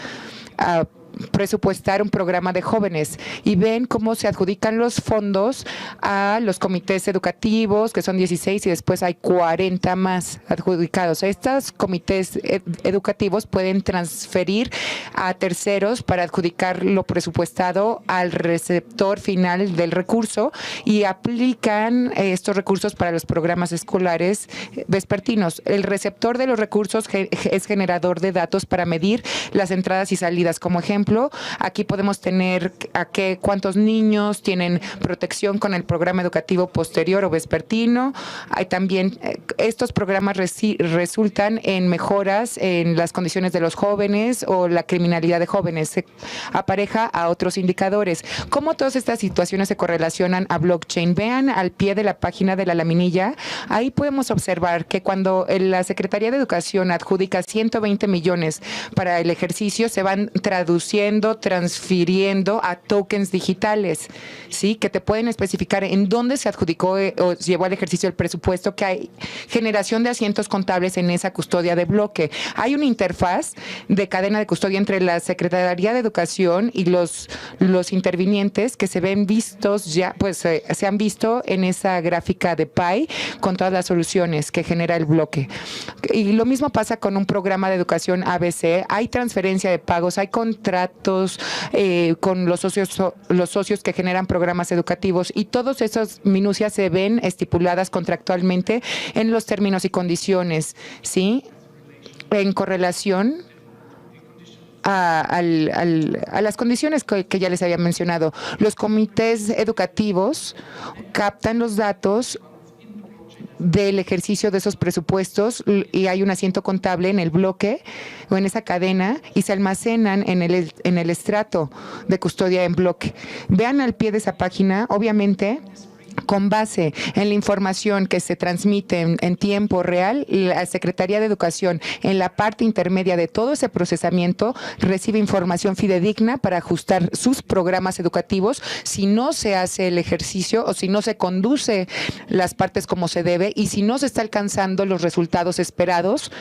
a presupuestar un programa de jóvenes y ven cómo se adjudican los fondos a los comités educativos, que son 16 y después hay 40 más adjudicados. Estos comités educativos pueden transferir a terceros para adjudicar lo presupuestado al receptor final del recurso y aplican estos recursos para los programas escolares vespertinos. El receptor de los recursos es generador de datos para medir las entradas y salidas. Como ejemplo, aquí podemos tener cuántos niños tienen protección con el programa educativo posterior o vespertino. Hay también estos programas resultan en mejoras en las condiciones de los jóvenes o la criminalidad de jóvenes. Se apareja a otros indicadores. ¿Cómo todas estas situaciones se correlacionan a blockchain? Vean al pie de la página de la laminilla. Ahí podemos observar que cuando la Secretaría de Educación adjudica 120 millones para el ejercicio, se van traduciendo, transfiriendo a tokens digitales, ¿sí? Que te pueden especificar en dónde se adjudicó o llevó al ejercicio el presupuesto, que hay generación de asientos contables en esa custodia de bloque. Hay una interfaz de cadena de custodia entre la Secretaría de Educación y los intervinientes que se ven vistos ya, pues se han visto en esa gráfica de pie con todas las soluciones que genera el bloque. Y lo mismo pasa con un programa de educación ABC. Hay transferencia de pagos, hay contratos con los socios que generan programas educativos y todas esas minucias se ven estipuladas contractualmente en los términos y condiciones, ¿sí? En correlación a las condiciones que ya les había mencionado. Los comités educativos captan los datos del ejercicio de esos presupuestos y hay un asiento contable en el bloque o en esa cadena y se almacenan en el estrato de custodia en bloque. Vean al pie de esa página, obviamente, con base en la información que se transmite en tiempo real, la Secretaría de Educación, en la parte intermedia de todo ese procesamiento, recibe información fidedigna para ajustar sus programas educativos si no se hace el ejercicio o si no se conduce las partes como se debe y si no se está alcanzando los resultados esperados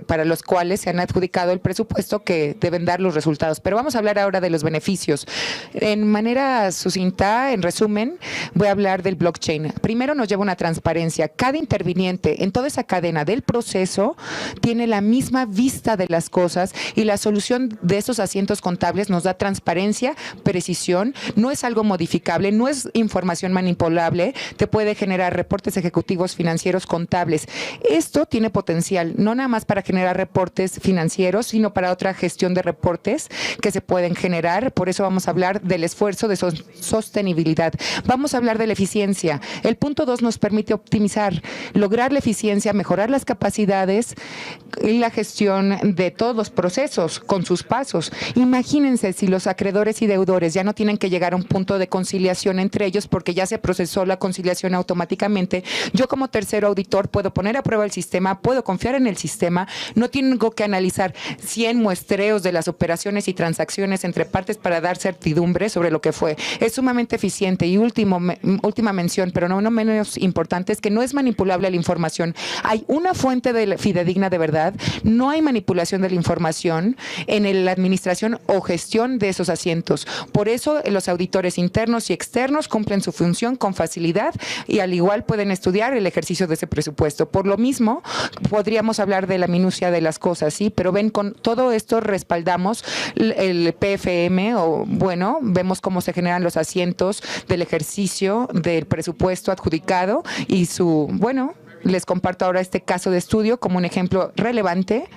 para los cuales se han adjudicado el presupuesto que deben dar los resultados. Pero vamos a hablar ahora de los beneficios. En manera sucinta, en resumen, voy a hablar del blockchain. Primero nos lleva una transparencia. Cada interviniente en toda esa cadena del proceso tiene la misma vista de las cosas y la solución de esos asientos contables nos da transparencia, precisión, no es algo modificable, no es información manipulable, te puede generar reportes ejecutivos financieros contables. Esto tiene potencial, no nada más para generar reportes financieros, sino para otra gestión de reportes que se pueden generar. Por eso vamos a hablar del esfuerzo de sostenibilidad. Vamos a hablar de la eficiencia. El punto 2 nos permite optimizar, lograr la eficiencia, mejorar las capacidades y la gestión de todos los procesos con sus pasos. Imagínense si los acreedores y deudores ya no tienen que llegar a un punto de conciliación entre ellos porque ya se procesó la conciliación automáticamente. Yo como tercero auditor puedo poner a prueba el sistema, puedo confiar en el sistema, no tengo que analizar 100 muestreos de las operaciones y transacciones entre partes para dar certidumbre sobre lo que fue. Es sumamente eficiente. Y última mención, pero no menos importante, es que no es manipulable la información. Hay una fuente fidedigna de verdad, no hay manipulación de la información en la administración o gestión de esos asientos. Por eso los auditores internos y externos cumplen su función con facilidad y al igual pueden estudiar el ejercicio de ese presupuesto. Por lo mismo, podríamos hablar de la minucia de las cosas, ¿sí? Pero ven, con todo esto respaldamos el PFM vemos cómo se generan los asientos del ejercicio del presupuesto adjudicado y les comparto ahora este caso de estudio como un ejemplo relevante.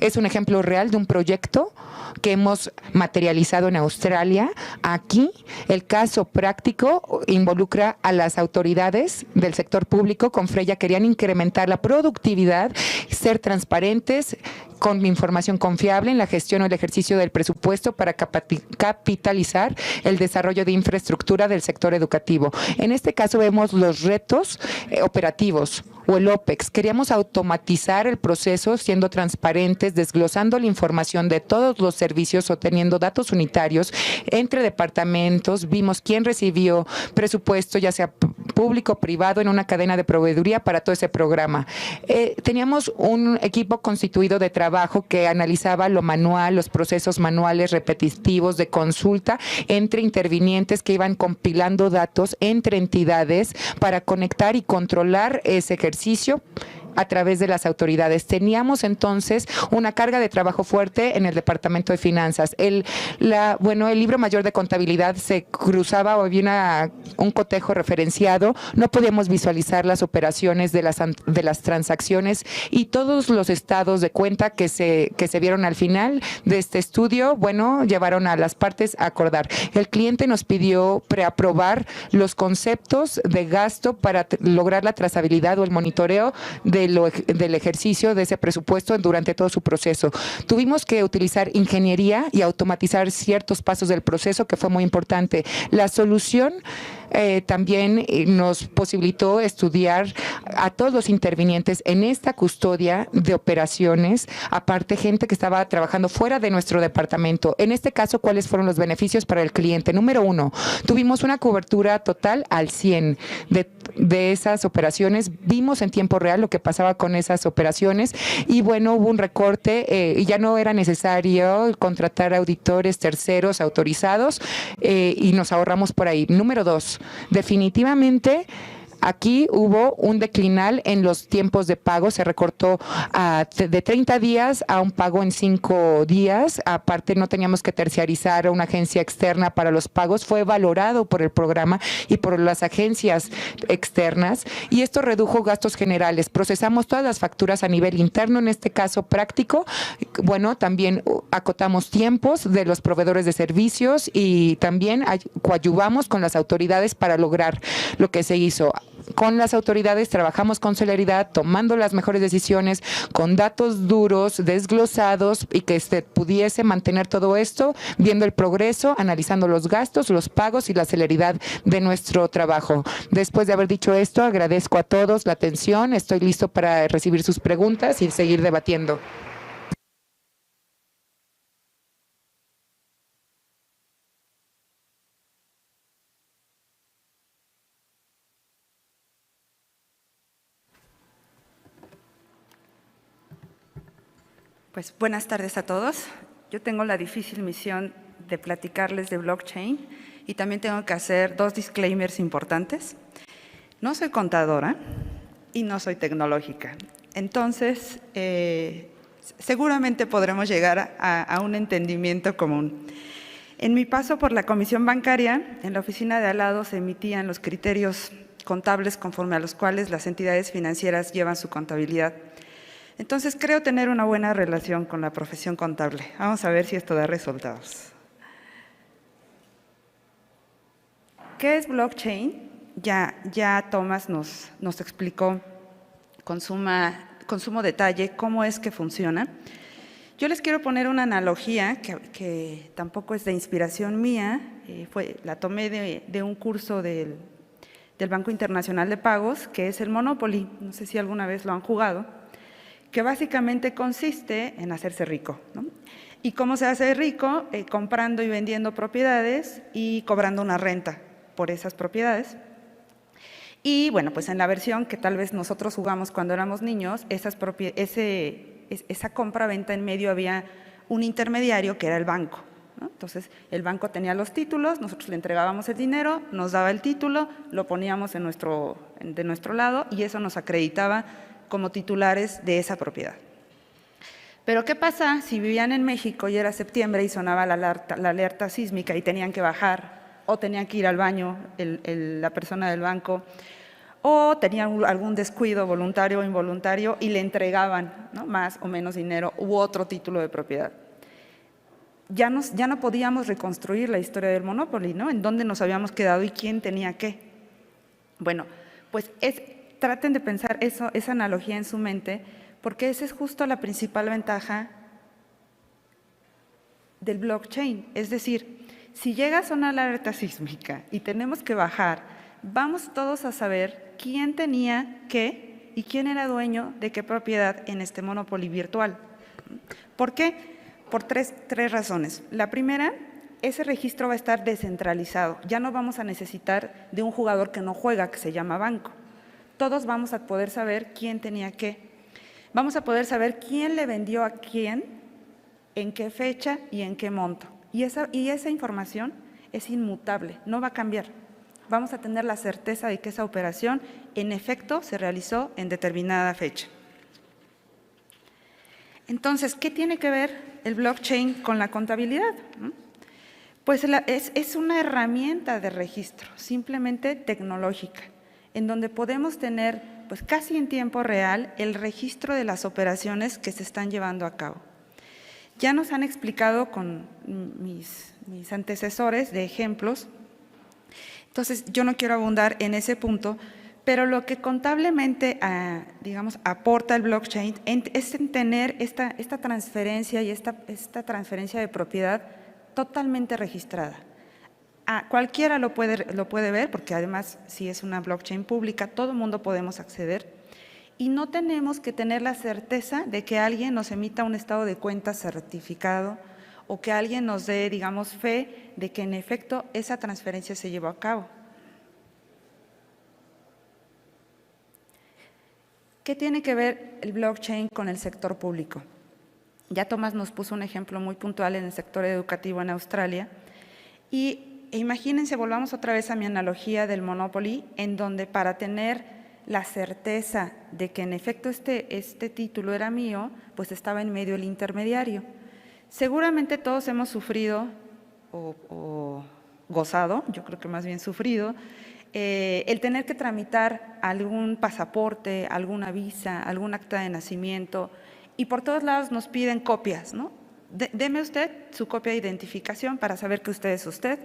Es un ejemplo real de un proyecto que hemos materializado en Australia. Aquí, el caso práctico involucra a las autoridades del sector público. Con Freya querían incrementar la productividad, ser transparentes, con información confiable en la gestión o el ejercicio del presupuesto para capitalizar el desarrollo de infraestructura del sector educativo. En este caso vemos los retos operativos. o el OPEX. Queríamos automatizar el proceso siendo transparentes, desglosando la información de todos los servicios o teniendo datos unitarios entre departamentos. Vimos quién recibió presupuesto, ya sea público o privado, en una cadena de proveeduría para todo ese programa. Teníamos un equipo constituido de trabajo que analizaba lo manual, los procesos manuales repetitivos de consulta entre intervinientes que iban compilando datos entre entidades para conectar y controlar ese ejercicio a través de las autoridades. Teníamos entonces una carga de trabajo fuerte en el Departamento de Finanzas. El libro mayor de contabilidad se cruzaba o había un cotejo referenciado, no podíamos visualizar las operaciones de las transacciones y todos los estados de cuenta que se vieron al final de este estudio, llevaron a las partes a acordar. El cliente nos pidió preaprobar los conceptos de gasto para lograr la trazabilidad o el monitoreo del ejercicio de ese presupuesto durante todo su proceso. Tuvimos que utilizar ingeniería y automatizar ciertos pasos del proceso, que fue muy importante. La solución también nos posibilitó estudiar a todos los intervinientes en esta custodia de operaciones, aparte gente que estaba trabajando fuera de nuestro departamento. En este caso, ¿cuáles fueron los beneficios para el cliente? Número 1, tuvimos una cobertura total al 100 de esas operaciones. Vimos en tiempo real lo que pasaba con esas operaciones y hubo un recorte y ya no era necesario contratar auditores terceros autorizados y nos ahorramos por ahí. Número 2, definitivamente aquí hubo un declinal en los tiempos de pago, se recortó de 30 días a un pago en 5 días. Aparte, no teníamos que terciarizar a una agencia externa para los pagos. Fue valorado por el programa y por las agencias externas y esto redujo gastos generales. Procesamos todas las facturas a nivel interno, en este caso práctico. También acotamos tiempos de los proveedores de servicios y también coadyuvamos con las autoridades para lograr lo que se hizo. Con las autoridades trabajamos con celeridad, tomando las mejores decisiones, con datos duros, desglosados y que se pudiese mantener todo esto, viendo el progreso, analizando los gastos, los pagos y la celeridad de nuestro trabajo. Después de haber dicho esto, agradezco a todos la atención, estoy listo para recibir sus preguntas y seguir debatiendo.
Pues buenas tardes a todos. Yo tengo la difícil misión de platicarles de blockchain y también tengo que hacer 2 disclaimers importantes. No soy contadora y no soy tecnológica. Entonces, seguramente podremos llegar a un entendimiento común. En mi paso por la Comisión Bancaria, en la oficina de al lado se emitían los criterios contables conforme a los cuales las entidades financieras llevan su contabilidad. Entonces, creo tener una buena relación con la profesión contable. Vamos a ver si esto da resultados. ¿Qué es blockchain? Ya Tomás nos explicó con sumo detalle cómo es que funciona. Yo les quiero poner una analogía que tampoco es de inspiración mía, la tomé de un curso del Banco Internacional de Pagos, que es el Monopoly. No sé si alguna vez lo han jugado, que básicamente consiste en hacerse rico, ¿no? ¿Y cómo se hace rico? Comprando y vendiendo propiedades y cobrando una renta por esas propiedades. Y pues en la versión que tal vez nosotros jugamos cuando éramos niños, esa compra-venta en medio había un intermediario que era el banco, ¿no? Entonces, el banco tenía los títulos, nosotros le entregábamos el dinero, nos daba el título, lo poníamos de nuestro lado y eso nos acreditaba como titulares de esa propiedad. Pero ¿qué pasa si vivían en México y era septiembre y sonaba la alerta sísmica y tenían que bajar o tenían que ir al baño la persona del banco o tenían algún descuido voluntario o involuntario y le entregaban, ¿no?, más o menos dinero u otro título de propiedad? Ya no podíamos reconstruir la historia del Monopoly, ¿no? En dónde nos habíamos quedado y quién tenía qué. Pues traten de pensar esa analogía en su mente, porque esa es justo la principal ventaja del blockchain. Es decir, si llega a sonar la alerta sísmica y tenemos que bajar, vamos todos a saber quién tenía qué y quién era dueño de qué propiedad en este Monopoly virtual. ¿Por qué? Por tres razones. La primera, ese registro va a estar descentralizado. Ya no vamos a necesitar de un jugador que no juega, que se llama banco. Todos vamos a poder saber quién tenía qué. Vamos a poder saber quién le vendió a quién, en qué fecha y en qué monto. Y esa información es inmutable, no va a cambiar. Vamos a tener la certeza de que esa operación en efecto se realizó en determinada fecha. Entonces, ¿qué tiene que ver el blockchain con la contabilidad? Pues es una herramienta de registro, simplemente tecnológica, en donde podemos tener pues casi en tiempo real el registro de las operaciones que se están llevando a cabo. Ya nos han explicado con mis antecesores de ejemplos, entonces yo no quiero abundar en ese punto, pero lo que contablemente, digamos, aporta el blockchain es en tener esta transferencia y esta transferencia de propiedad totalmente registrada. Cualquiera lo puede ver, porque además si es una blockchain pública, todo el mundo podemos acceder, y no tenemos que tener la certeza de que alguien nos emita un estado de cuenta certificado o que alguien nos dé, digamos, fe de que en efecto esa transferencia se llevó a cabo. ¿Qué tiene que ver el blockchain con el sector público? Ya Tomás nos puso un ejemplo muy puntual en el sector educativo en Australia. Y imagínense, volvamos otra vez a mi analogía del Monopoly, en donde para tener la certeza de que en efecto este título era mío, pues estaba en medio el intermediario. Seguramente todos hemos sufrido o gozado, yo creo que más bien sufrido, el tener que tramitar algún pasaporte, alguna visa, algún acta de nacimiento, y por todos lados nos piden copias, ¿no? Deme usted su copia de identificación para saber que usted es usted.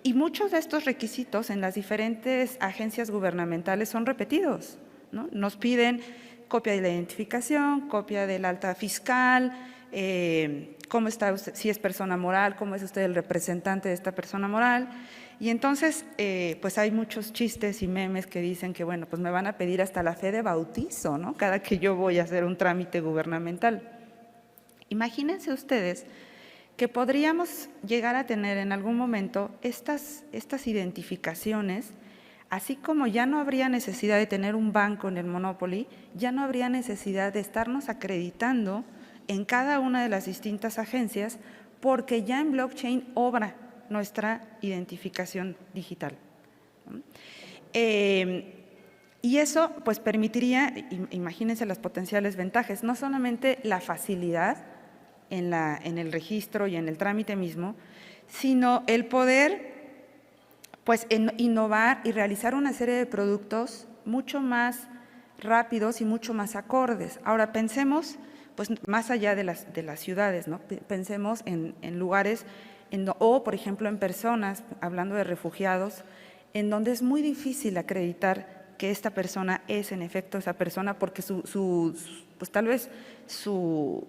Y muchos de estos requisitos en las diferentes agencias gubernamentales son repetidos, ¿no? Nos piden copia de la identificación, copia del alta fiscal, cómo está usted, si es persona moral, cómo es usted el representante de esta persona moral. Y entonces, pues hay muchos chistes y memes que dicen que, bueno, pues me van a pedir hasta la fe de bautizo, ¿no? Cada que yo voy a hacer un trámite gubernamental. Imagínense ustedes que podríamos llegar a tener en algún momento estas identificaciones, así como ya no habría necesidad de tener un banco en el Monopoly, ya no habría necesidad de estarnos acreditando en cada una de las distintas agencias, porque ya en blockchain obra nuestra identificación digital. Y eso pues permitiría, imagínense las potenciales ventajas, no solamente la facilidad en el registro y en el trámite mismo, sino el poder pues innovar y realizar una serie de productos mucho más rápidos y mucho más acordes. Ahora pensemos pues más allá de las ciudades, ¿no? Pensemos en lugares o por ejemplo en personas, hablando de refugiados, en donde es muy difícil acreditar que esta persona es en efecto esa persona, porque pues tal vez su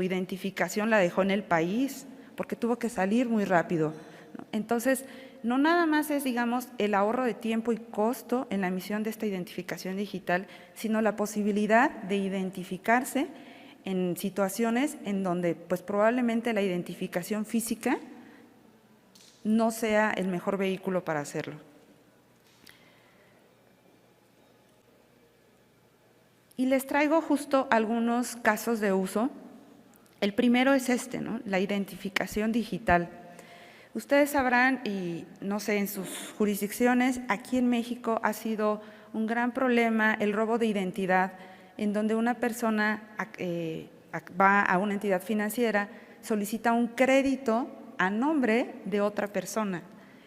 identificación la dejó en el país, porque tuvo que salir muy rápido, ¿no? Entonces, no nada más es, digamos, el ahorro de tiempo y costo en la emisión de esta identificación digital, sino la posibilidad de identificarse en situaciones en donde pues probablemente la identificación física no sea el mejor vehículo para hacerlo. Y les traigo justo algunos casos de uso. El primero es ¿no? La identificación digital. Ustedes sabrán, y no sé, en sus jurisdicciones, aquí en México ha sido un gran problema el robo de identidad, en donde una persona va a una entidad financiera, solicita un crédito a nombre de otra persona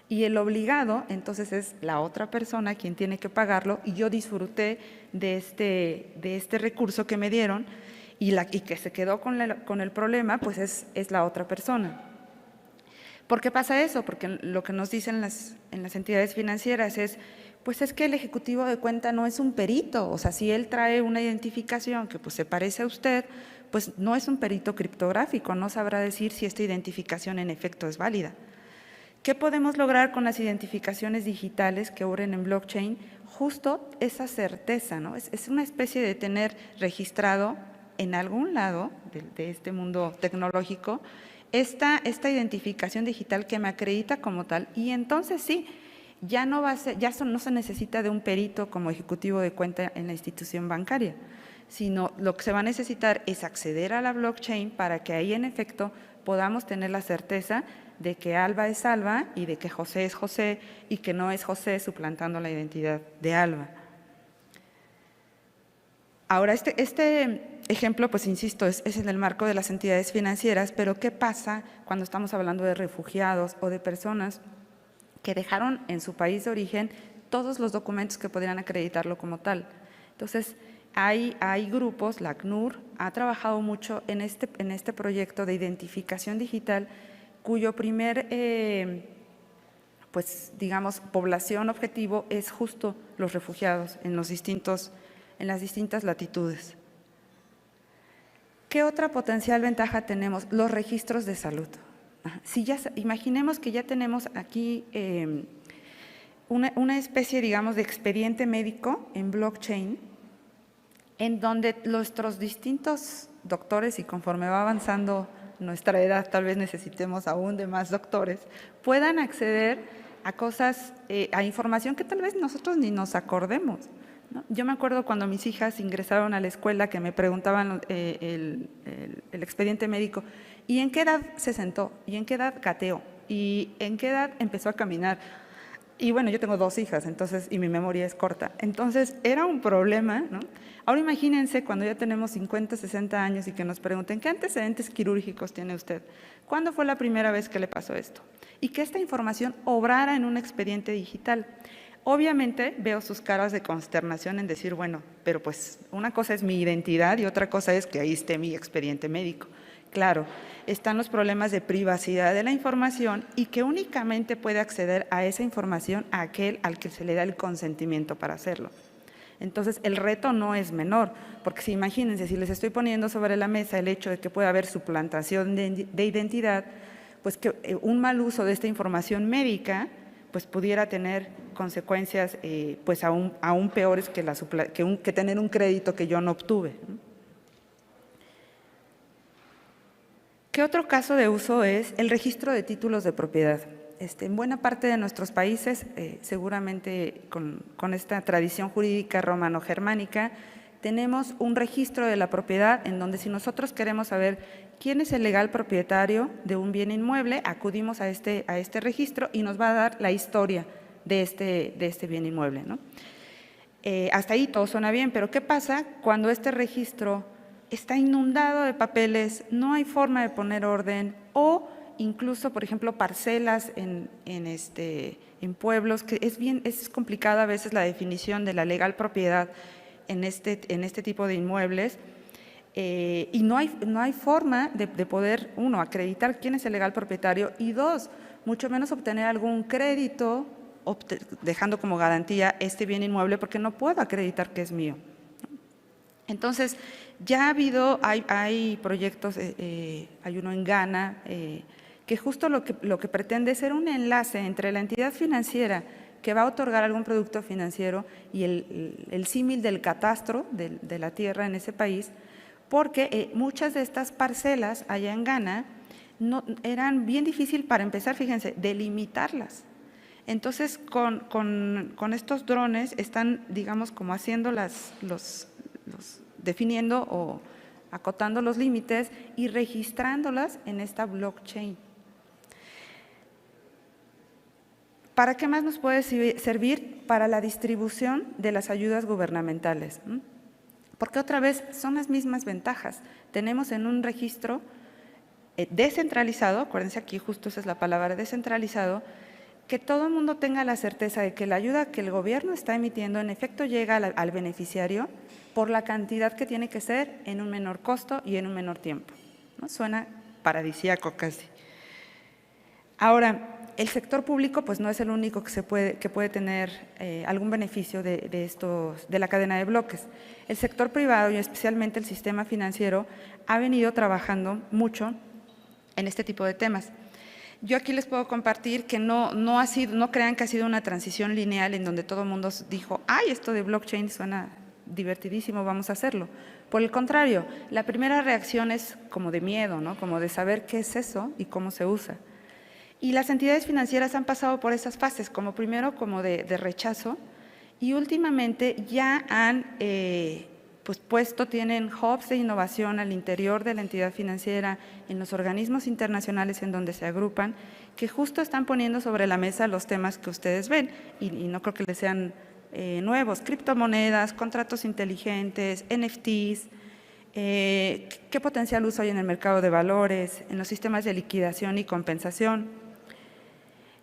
y el obligado entonces es la otra persona quien tiene que pagarlo, y yo disfruté de este recurso que me dieron y que se quedó con el problema, pues es la otra persona. ¿Por qué pasa eso? Porque lo que nos dicen en las entidades financieras pues es que el ejecutivo de cuenta no es un perito, o sea, si él trae una identificación que pues se parece a usted, pues no es un perito criptográfico, no sabrá decir si esta identificación en efecto es válida. ¿Qué podemos lograr con las identificaciones digitales que obren en blockchain? justo esa certeza, ¿no? Es una especie de tener registrado en algún lado de este mundo tecnológico esta identificación digital que me acredita como tal, y entonces sí, ya no se necesita de un perito como ejecutivo de cuenta en la institución bancaria, sino lo que se va a necesitar es acceder a la blockchain para que ahí en efecto podamos tener la certeza de que Alba es Alba y de que José es José y que no es José suplantando la identidad de Alba. Ahora, este ejemplo, pues insisto, es en el marco de las entidades financieras, pero ¿qué pasa cuando estamos hablando de refugiados o de personas que dejaron en su país de origen todos los documentos que podrían acreditarlo como tal? Entonces, hay grupos, la ACNUR ha trabajado mucho en este proyecto de identificación digital, cuyo primer, pues digamos, población objetivo es justo los refugiados en las distintas latitudes. ¿Qué otra potencial ventaja tenemos? Los registros de salud. Imaginemos que ya tenemos aquí una especie, digamos, de expediente médico en blockchain, en donde nuestros distintos doctores, y conforme va avanzando nuestra edad, tal vez necesitemos aún de más doctores, puedan acceder a cosas, a información que tal vez nosotros ni nos acordemos, ¿no? Yo me acuerdo cuando mis hijas ingresaron a la escuela que me preguntaban el expediente médico, ¿y en qué edad se sentó? ¿Y en qué edad gateó? ¿Y en qué edad empezó a caminar? Y bueno, yo tengo 2 hijas, entonces, y mi memoria es corta. Entonces, era un problema, ¿no? Ahora imagínense cuando ya tenemos 50, 60 años y que nos pregunten, ¿qué antecedentes quirúrgicos tiene usted? ¿Cuándo fue la primera vez que le pasó esto? Y que esta información obrara en un expediente digital. Obviamente veo sus caras de consternación en decir, bueno, pero pues una cosa es mi identidad y otra cosa es que ahí esté mi expediente médico. Claro, están los problemas de privacidad de la información y que únicamente puede acceder a esa información a aquel al que se le da el consentimiento para hacerlo. Entonces, el reto no es menor, porque si imagínense, si les estoy poniendo sobre la mesa el hecho de que pueda haber suplantación de identidad, pues que un mal uso de esta información médica pues pudiera tener consecuencias pues aún peores que tener un crédito que yo no obtuve. ¿Qué otro caso de uso es el registro de títulos de propiedad? En buena parte de nuestros países, seguramente con esta tradición jurídica romano-germánica, tenemos un registro de la propiedad en donde si nosotros queremos saber quién es el legal propietario de un bien inmueble, acudimos a este registro y nos va a dar la historia de este bien inmueble, ¿no? Hasta ahí todo suena bien, pero ¿qué pasa cuando este registro está inundado de papeles, no hay forma de poner orden o incluso, por ejemplo, parcelas en pueblos, que es complicada a veces la definición de la legal propiedad en este tipo de inmuebles, y no hay forma de poder, uno, acreditar quién es el legal propietario y dos, mucho menos obtener algún crédito dejando como garantía este bien inmueble porque no puedo acreditar que es mío. Entonces, ya hay proyectos, hay uno en Ghana, que justo lo que pretende es ser un enlace entre la entidad financiera que va a otorgar algún producto financiero y el símil del catastro de la tierra en ese país, porque muchas de estas parcelas allá en Ghana eran bien difícil para empezar, fíjense, delimitarlas. Entonces, con estos drones están, digamos, como haciendo definiendo o acotando los límites y registrándolas en esta blockchain. ¿Para qué más nos puede servir? Para la distribución de las ayudas gubernamentales. Porque otra vez son las mismas ventajas. Tenemos en un registro descentralizado, acuérdense aquí justo esa es la palabra descentralizado, que todo el mundo tenga la certeza de que la ayuda que el gobierno está emitiendo en efecto llega al beneficiario por la cantidad que tiene que ser en un menor costo y en un menor tiempo, ¿no? Suena paradisíaco casi. Ahora, el sector público pues no es el único que puede tener algún beneficio de la cadena de bloques. El sector privado y especialmente el sistema financiero ha venido trabajando mucho en este tipo de temas. Yo aquí les puedo compartir que no crean que ha sido una transición lineal en donde todo el mundo dijo, ¡ay, esto de blockchain suena divertidísimo, vamos a hacerlo! Por el contrario, la primera reacción es como de miedo, ¿no? Como de saber qué es eso y cómo se usa. Y las entidades financieras han pasado por esas fases, como primero como de rechazo, y últimamente ya han tienen hubs de innovación al interior de la entidad financiera, en los organismos internacionales en donde se agrupan, que justo están poniendo sobre la mesa los temas que ustedes ven, y no creo que les sean nuevos: criptomonedas, contratos inteligentes, NFTs, qué potencial uso hay en el mercado de valores, en los sistemas de liquidación y compensación.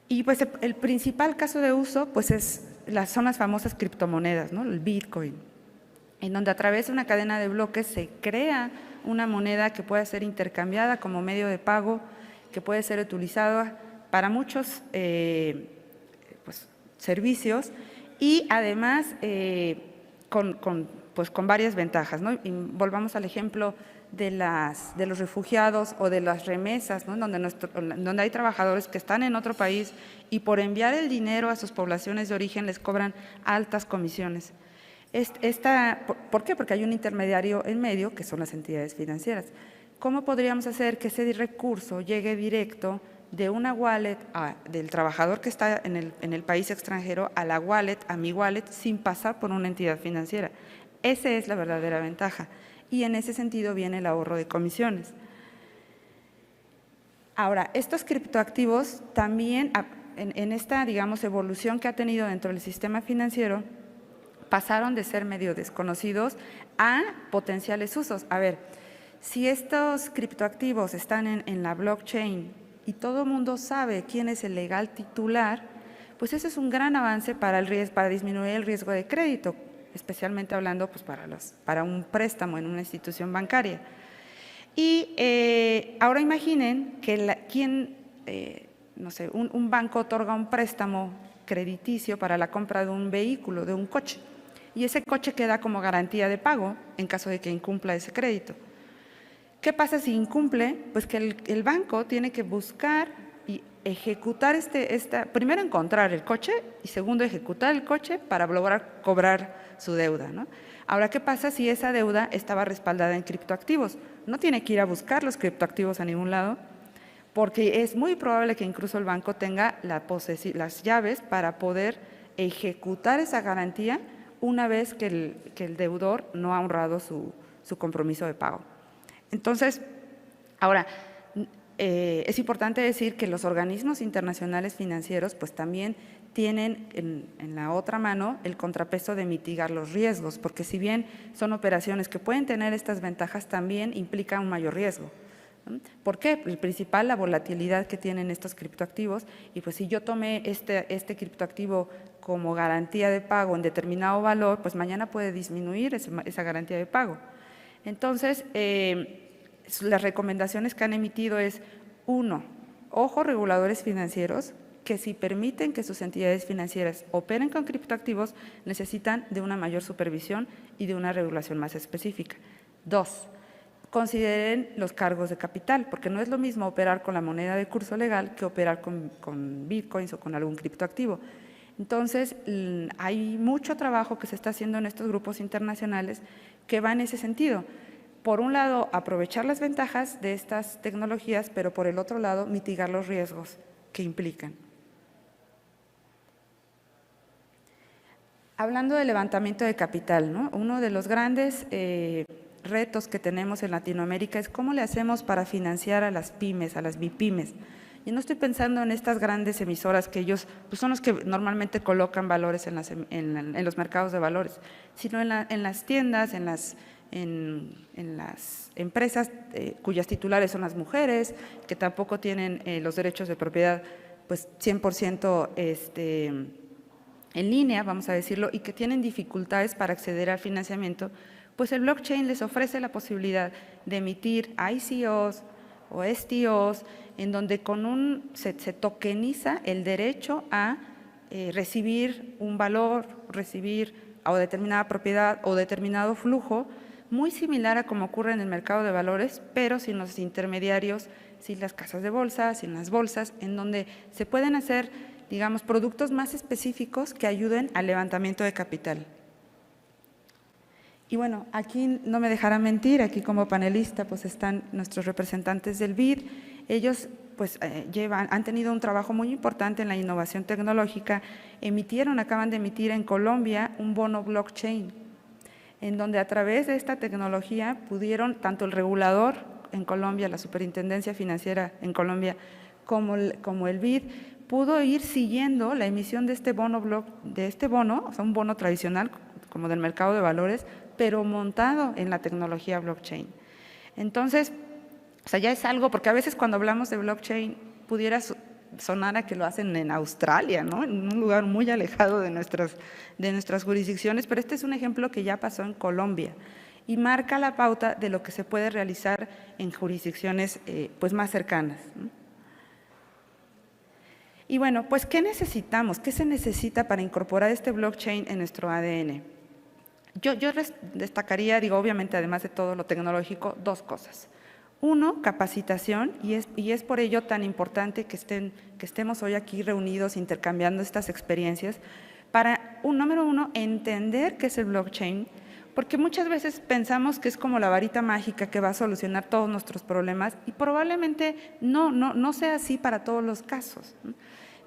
Y pues el principal caso de uso pues son las famosas criptomonedas, ¿no? El Bitcoin, en donde a través de una cadena de bloques se crea una moneda que puede ser intercambiada como medio de pago, que puede ser utilizada para muchos servicios, y además con varias ventajas, ¿no? Y volvamos al ejemplo de los refugiados o de las remesas, ¿no? Donde hay trabajadores que están en otro país y por enviar el dinero a sus poblaciones de origen les cobran altas comisiones. ¿Por qué? Porque hay un intermediario en medio, que son las entidades financieras. ¿Cómo podríamos hacer que ese recurso llegue directo de una wallet del trabajador que está en el país extranjero a la wallet, a mi wallet, sin pasar por una entidad financiera? Esa es la verdadera ventaja, y en ese sentido viene el ahorro de comisiones. Ahora, estos criptoactivos también, en esta, digamos, evolución que ha tenido dentro del sistema financiero, pasaron de ser medio desconocidos a potenciales usos. A ver, si estos criptoactivos están en la blockchain y todo el mundo sabe quién es el legal titular, pues eso es un gran avance para disminuir el riesgo de crédito, especialmente hablando pues para un préstamo en una institución bancaria. Y ahora imaginen que un banco otorga un préstamo crediticio para la compra de un vehículo, de un coche, y ese coche queda como garantía de pago en caso de que incumpla ese crédito. ¿Qué pasa si incumple? Pues que el banco tiene que buscar y ejecutar primero encontrar el coche y segundo ejecutar el coche para lograr cobrar su deuda, ¿no? Ahora, ¿qué pasa si esa deuda estaba respaldada en criptoactivos? No tiene que ir a buscar los criptoactivos a ningún lado, porque es muy probable que incluso el banco tenga las llaves para poder ejecutar esa garantía una vez que el deudor no ha honrado su compromiso de pago. Entonces, ahora, es importante decir que los organismos internacionales financieros pues también tienen en la otra mano el contrapeso de mitigar los riesgos, porque si bien son operaciones que pueden tener estas ventajas, también implican un mayor riesgo. ¿Por qué? El principal, la volatilidad que tienen estos criptoactivos, y pues si yo tomé este criptoactivo como garantía de pago en determinado valor, pues mañana puede disminuir esa garantía de pago. Entonces, las recomendaciones que han emitido es, 1, ojo reguladores financieros, que si permiten que sus entidades financieras operen con criptoactivos, necesitan de una mayor supervisión y de una regulación más específica. 2, consideren los cargos de capital, porque no es lo mismo operar con la moneda de curso legal que operar con bitcoins o con algún criptoactivo. Entonces, hay mucho trabajo que se está haciendo en estos grupos internacionales que va en ese sentido. Por un lado, aprovechar las ventajas de estas tecnologías, pero por el otro lado, mitigar los riesgos que implican. Hablando de levantamiento de capital, ¿no? Uno de los grandes retos que tenemos en Latinoamérica es cómo le hacemos para financiar a las pymes, a las bipymes. Yo no estoy pensando en estas grandes emisoras que ellos pues son los que normalmente colocan valores en los mercados de valores, sino en las tiendas, en las empresas cuyas titulares son las mujeres, que tampoco tienen los derechos de propiedad pues 100% en línea, vamos a decirlo, y que tienen dificultades para acceder al financiamiento, pues el blockchain les ofrece la posibilidad de emitir ICOs o STOs, en donde se tokeniza el derecho a recibir un valor, recibir o determinada propiedad o determinado flujo, muy similar a como ocurre en el mercado de valores, pero sin los intermediarios sin las casas de bolsa, sin las bolsas, en donde se pueden hacer, digamos, productos más específicos que ayuden al levantamiento de capital. Y bueno, aquí no me dejará mentir, aquí como panelista pues están nuestros representantes del BID. Ellos pues han tenido un trabajo muy importante en la innovación tecnológica. Acaban de emitir en Colombia un bono blockchain, en donde a través de esta tecnología pudieron tanto el regulador en Colombia, la Superintendencia Financiera en Colombia, como el BID, pudo ir siguiendo la emisión de este bono, o sea, un bono tradicional como del mercado de valores, pero montado en la tecnología blockchain. Entonces, o sea, ya es algo, porque a veces cuando hablamos de blockchain pudiera sonar a que lo hacen en Australia, ¿no? En un lugar muy alejado de nuestras jurisdicciones, pero este es un ejemplo que ya pasó en Colombia y marca la pauta de lo que se puede realizar en jurisdicciones pues más cercanas, ¿no? Y bueno, pues ¿qué necesitamos? ¿Qué se necesita para incorporar este blockchain en nuestro ADN? Yo destacaría, obviamente, además de todo lo tecnológico, dos cosas. Uno, capacitación, y es por ello tan importante que estemos hoy aquí reunidos intercambiando estas experiencias para, número uno, entender qué es el blockchain, porque muchas veces pensamos que es como la varita mágica que va a solucionar todos nuestros problemas y probablemente no sea así para todos los casos.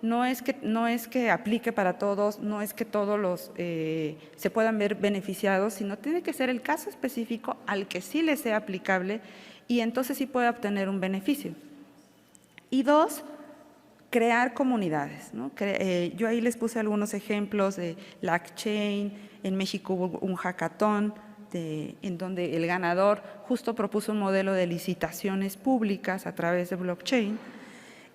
No es que aplique para todos, no es que todos se puedan ver beneficiados, sino tiene que ser el caso específico al que sí le sea aplicable y entonces sí puede obtener un beneficio. Y dos, crear comunidades, ¿no? Yo ahí les puse algunos ejemplos de LACchain, en México hubo un hackathon en donde el ganador justo propuso un modelo de licitaciones públicas a través de blockchain,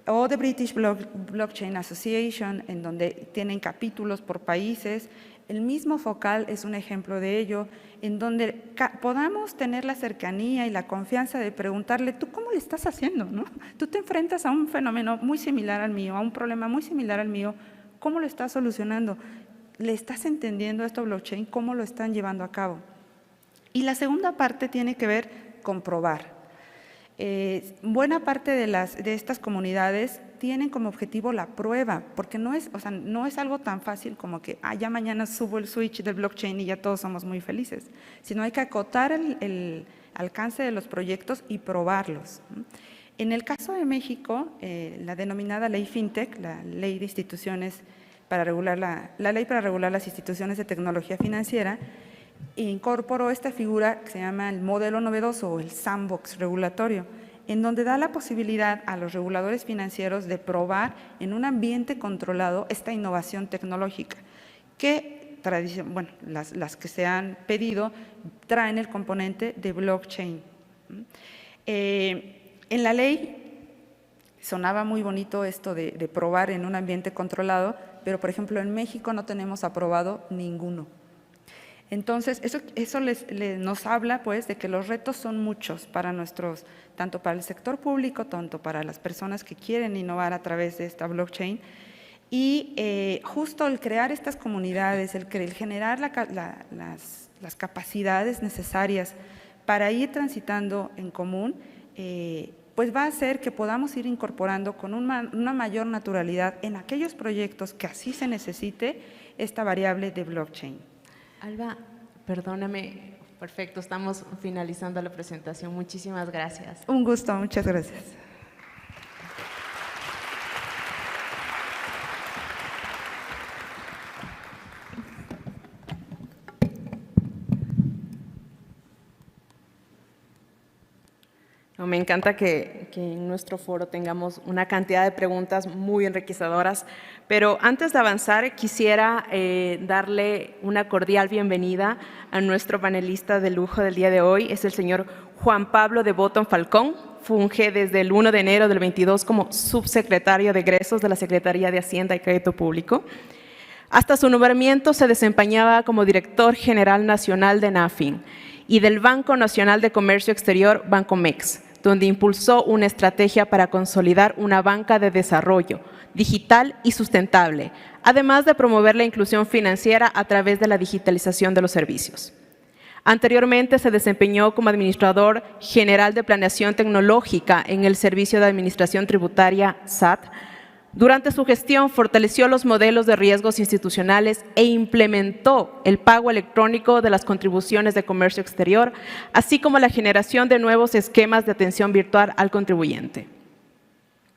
o de British Blockchain Association, en donde tienen capítulos por países. El mismo Focal es un ejemplo de ello, en donde podamos tener la cercanía y la confianza de preguntarle, ¿tú cómo le estás haciendo, no? Tú te enfrentas a un fenómeno muy similar al mío, a un problema muy similar al mío, ¿cómo lo estás solucionando? ¿Le estás entendiendo esto blockchain? ¿Cómo lo están llevando a cabo? Y la segunda parte tiene que ver con probar. Buena parte de estas comunidades tienen como objetivo la prueba, porque no es algo tan fácil como que ya mañana subo el switch del blockchain y ya todos somos muy felices, sino hay que acotar el alcance de los proyectos y probarlos. En el caso de México, la denominada ley FinTech, la ley de instituciones para regular la ley para regular las instituciones de tecnología financiera, incorporó esta figura que se llama el modelo novedoso o el sandbox regulatorio, en donde da la posibilidad a los reguladores financieros de probar en un ambiente controlado esta innovación tecnológica, que las que se han pedido traen el componente de blockchain. En la ley sonaba muy bonito esto de probar en un ambiente controlado, pero por ejemplo en México no tenemos aprobado ninguno. Entonces, eso nos habla pues de que los retos son muchos para tanto para el sector público, tanto para las personas que quieren innovar a través de esta blockchain. Y justo el crear estas comunidades, el generar las capacidades necesarias para ir transitando en común, pues va a hacer que podamos ir incorporando con una mayor naturalidad en aquellos proyectos que así se necesite esta variable de blockchain.
Alba, perdóname, perfecto, estamos finalizando la presentación. Muchísimas gracias.
Un gusto, muchas gracias.
Me encanta que en nuestro foro tengamos una cantidad de preguntas muy enriquecedoras, pero antes de avanzar quisiera darle una cordial bienvenida a nuestro panelista de lujo del día de hoy, es el señor Juan Pablo de Botton Falcón, funge desde el 1 de enero del 22 como subsecretario de egresos de la Secretaría de Hacienda y Crédito Público. Hasta su nombramiento se desempeñaba como director general nacional de NAFIN y del Banco Nacional de Comercio Exterior, Bancomex, donde impulsó una estrategia para consolidar una banca de desarrollo digital y sustentable, además de promover la inclusión financiera a través de la digitalización de los servicios. Anteriormente se desempeñó como administrador general de planeación tecnológica en el Servicio de Administración Tributaria SAT. Durante su gestión fortaleció los modelos de riesgos institucionales e implementó el pago electrónico de las contribuciones de comercio exterior, así como la generación de nuevos esquemas de atención virtual al contribuyente.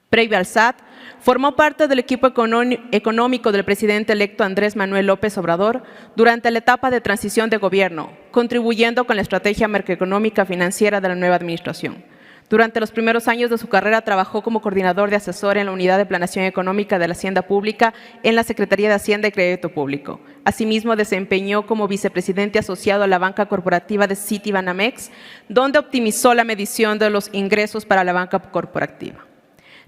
Previo al SAT, formó parte del equipo económico del presidente electo Andrés Manuel López Obrador durante la etapa de transición de gobierno, contribuyendo con la estrategia macroeconómica financiera de la nueva administración. Durante los primeros años de su carrera trabajó como coordinador de asesor en la Unidad de Planeación Económica de la Hacienda Pública en la Secretaría de Hacienda y Crédito Público. Asimismo, desempeñó como vicepresidente asociado a la banca corporativa de Citibanamex, donde optimizó la medición de los ingresos para la banca corporativa.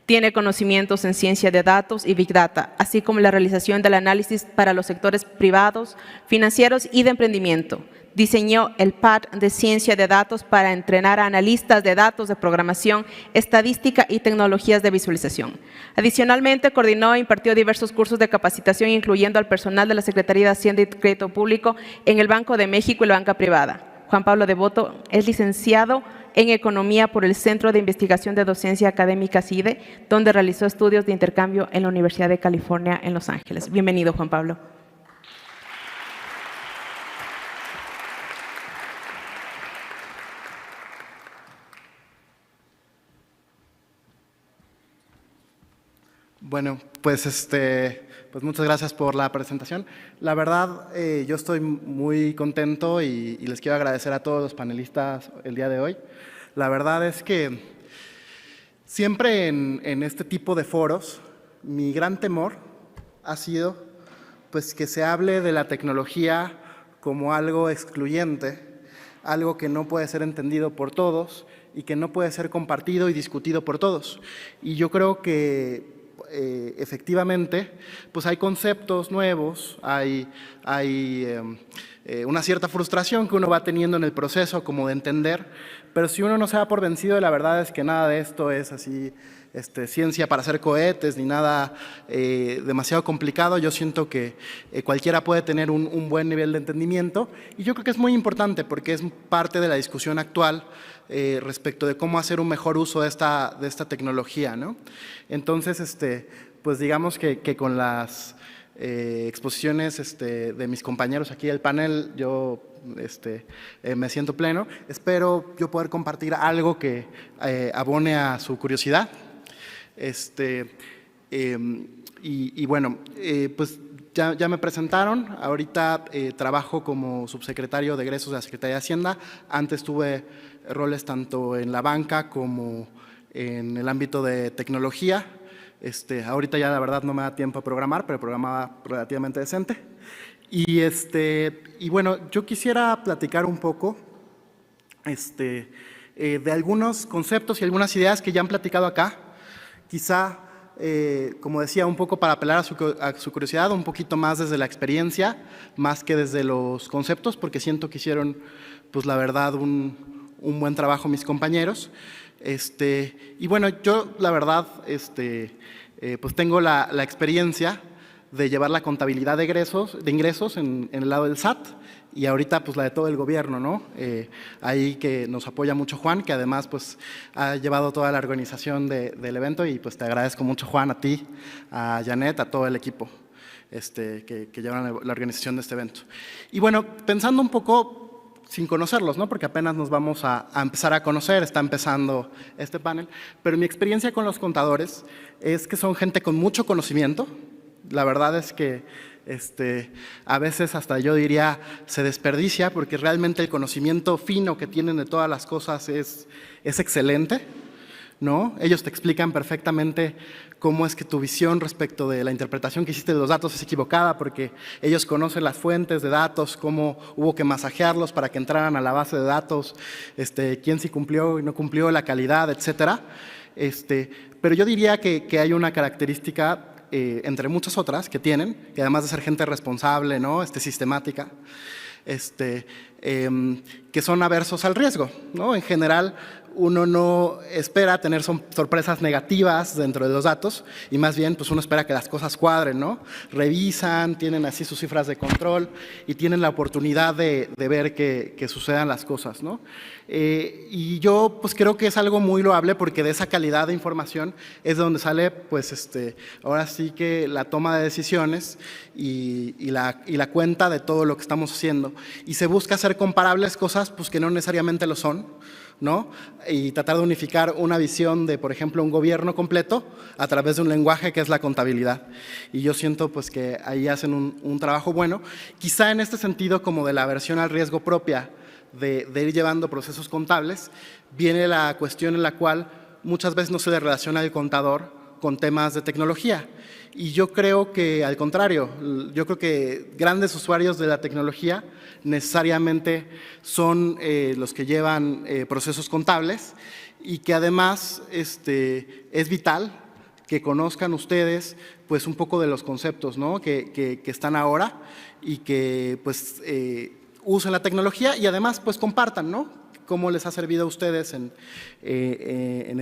Tiene conocimientos en ciencia de datos y Big Data, así como la realización del análisis para los sectores privados, financieros y de emprendimiento. Diseñó el PAD de ciencia de datos para entrenar a analistas de datos de programación, estadística y tecnologías de visualización. Adicionalmente, coordinó e impartió diversos cursos de capacitación, incluyendo al personal de la Secretaría de Hacienda y Crédito Público en el Banco de México y la banca privada. Juan Pablo Devoto es licenciado en Economía por el Centro de Investigación de Docencia Académica CIDE, donde realizó estudios de intercambio en la Universidad de California en Los Ángeles. Bienvenido, Juan Pablo.
Bueno, pues muchas gracias por la presentación. La verdad, yo estoy muy contento y les quiero agradecer a todos los panelistas el día de hoy. La verdad es que siempre en este tipo de foros, mi gran temor ha sido pues, que se hable de la tecnología como algo excluyente, algo que no puede ser entendido por todos y que no puede ser compartido y discutido por todos. Y yo creo que efectivamente, pues hay conceptos nuevos, hay una cierta frustración que uno va teniendo en el proceso como de entender, pero si uno no se da por vencido, la verdad es que nada de esto es así ciencia para hacer cohetes ni nada demasiado complicado. Yo siento que cualquiera puede tener un buen nivel de entendimiento y yo creo que es muy importante porque es parte de la discusión actual respecto de cómo hacer un mejor uso de esta tecnología, ¿no? Entonces, pues digamos que con las exposiciones de mis compañeros aquí del panel, yo me siento pleno. Espero yo poder compartir algo que abone a su curiosidad. Y bueno, pues ya me presentaron. Ahorita trabajo como subsecretario de egresos de la Secretaría de Hacienda. Antes tuve roles tanto en la banca como en el ámbito de tecnología. Ahorita ya la verdad no me da tiempo a programar, pero programaba relativamente decente. Y bueno, yo quisiera platicar un poco de algunos conceptos y algunas ideas que ya han platicado acá. Quizá, como decía, un poco para apelar a su curiosidad, un poquito más desde la experiencia, más que desde los conceptos, porque siento que hicieron, pues la verdad, un buen trabajo mis compañeros. Y bueno, yo la verdad, pues tengo la experiencia de llevar la contabilidad de ingresos en el lado del SAT y ahorita pues la de todo el gobierno, ¿no? Ahí que nos apoya mucho Juan, que además pues ha llevado toda la organización del evento y pues te agradezco mucho, Juan, a ti, a Janet, a todo el equipo que llevan la organización de este evento. Y bueno, pensando un poco sin conocerlos, ¿no? Porque apenas nos vamos a empezar a conocer, está empezando este panel, pero mi experiencia con los contadores es que son gente con mucho conocimiento. La verdad es que a veces hasta yo diría se desperdicia porque realmente el conocimiento fino que tienen de todas las cosas es excelente, ¿no? Ellos te explican perfectamente cómo es que tu visión respecto de la interpretación que hiciste de los datos es equivocada porque ellos conocen las fuentes de datos, cómo hubo que masajearlos para que entraran a la base de datos, quién sí cumplió y no cumplió, la calidad, etcétera. Pero yo diría que hay una característica entre muchas otras que tienen, que además de ser gente responsable, ¿no? Sistemática, que son aversos al riesgo, ¿no? En general, uno no espera tener sorpresas negativas dentro de los datos y más bien pues uno espera que las cosas cuadren, ¿no? Revisan, tienen así sus cifras de control y tienen la oportunidad de ver que sucedan las cosas, ¿no? Y yo pues creo que es algo muy loable porque de esa calidad de información es de donde sale pues ahora sí que la toma de decisiones y la cuenta de todo lo que estamos haciendo. Y se busca hacer comparables cosas pues que no necesariamente lo son, ¿no? Y tratar de unificar una visión de, por ejemplo, un gobierno completo a través de un lenguaje que es la contabilidad. Y yo siento pues que ahí hacen un trabajo bueno. Quizá en este sentido como de la aversión al riesgo propia de ir llevando procesos contables, viene la cuestión en la cual muchas veces no se le relaciona el contador con temas de tecnología. Y yo creo que al contrario, yo creo que grandes usuarios de la tecnología necesariamente son los que llevan procesos contables y que además es vital que conozcan ustedes pues un poco de los conceptos, ¿no? que están ahora y que pues usen la tecnología y además pues compartan, ¿no? Cómo les ha servido a ustedes en el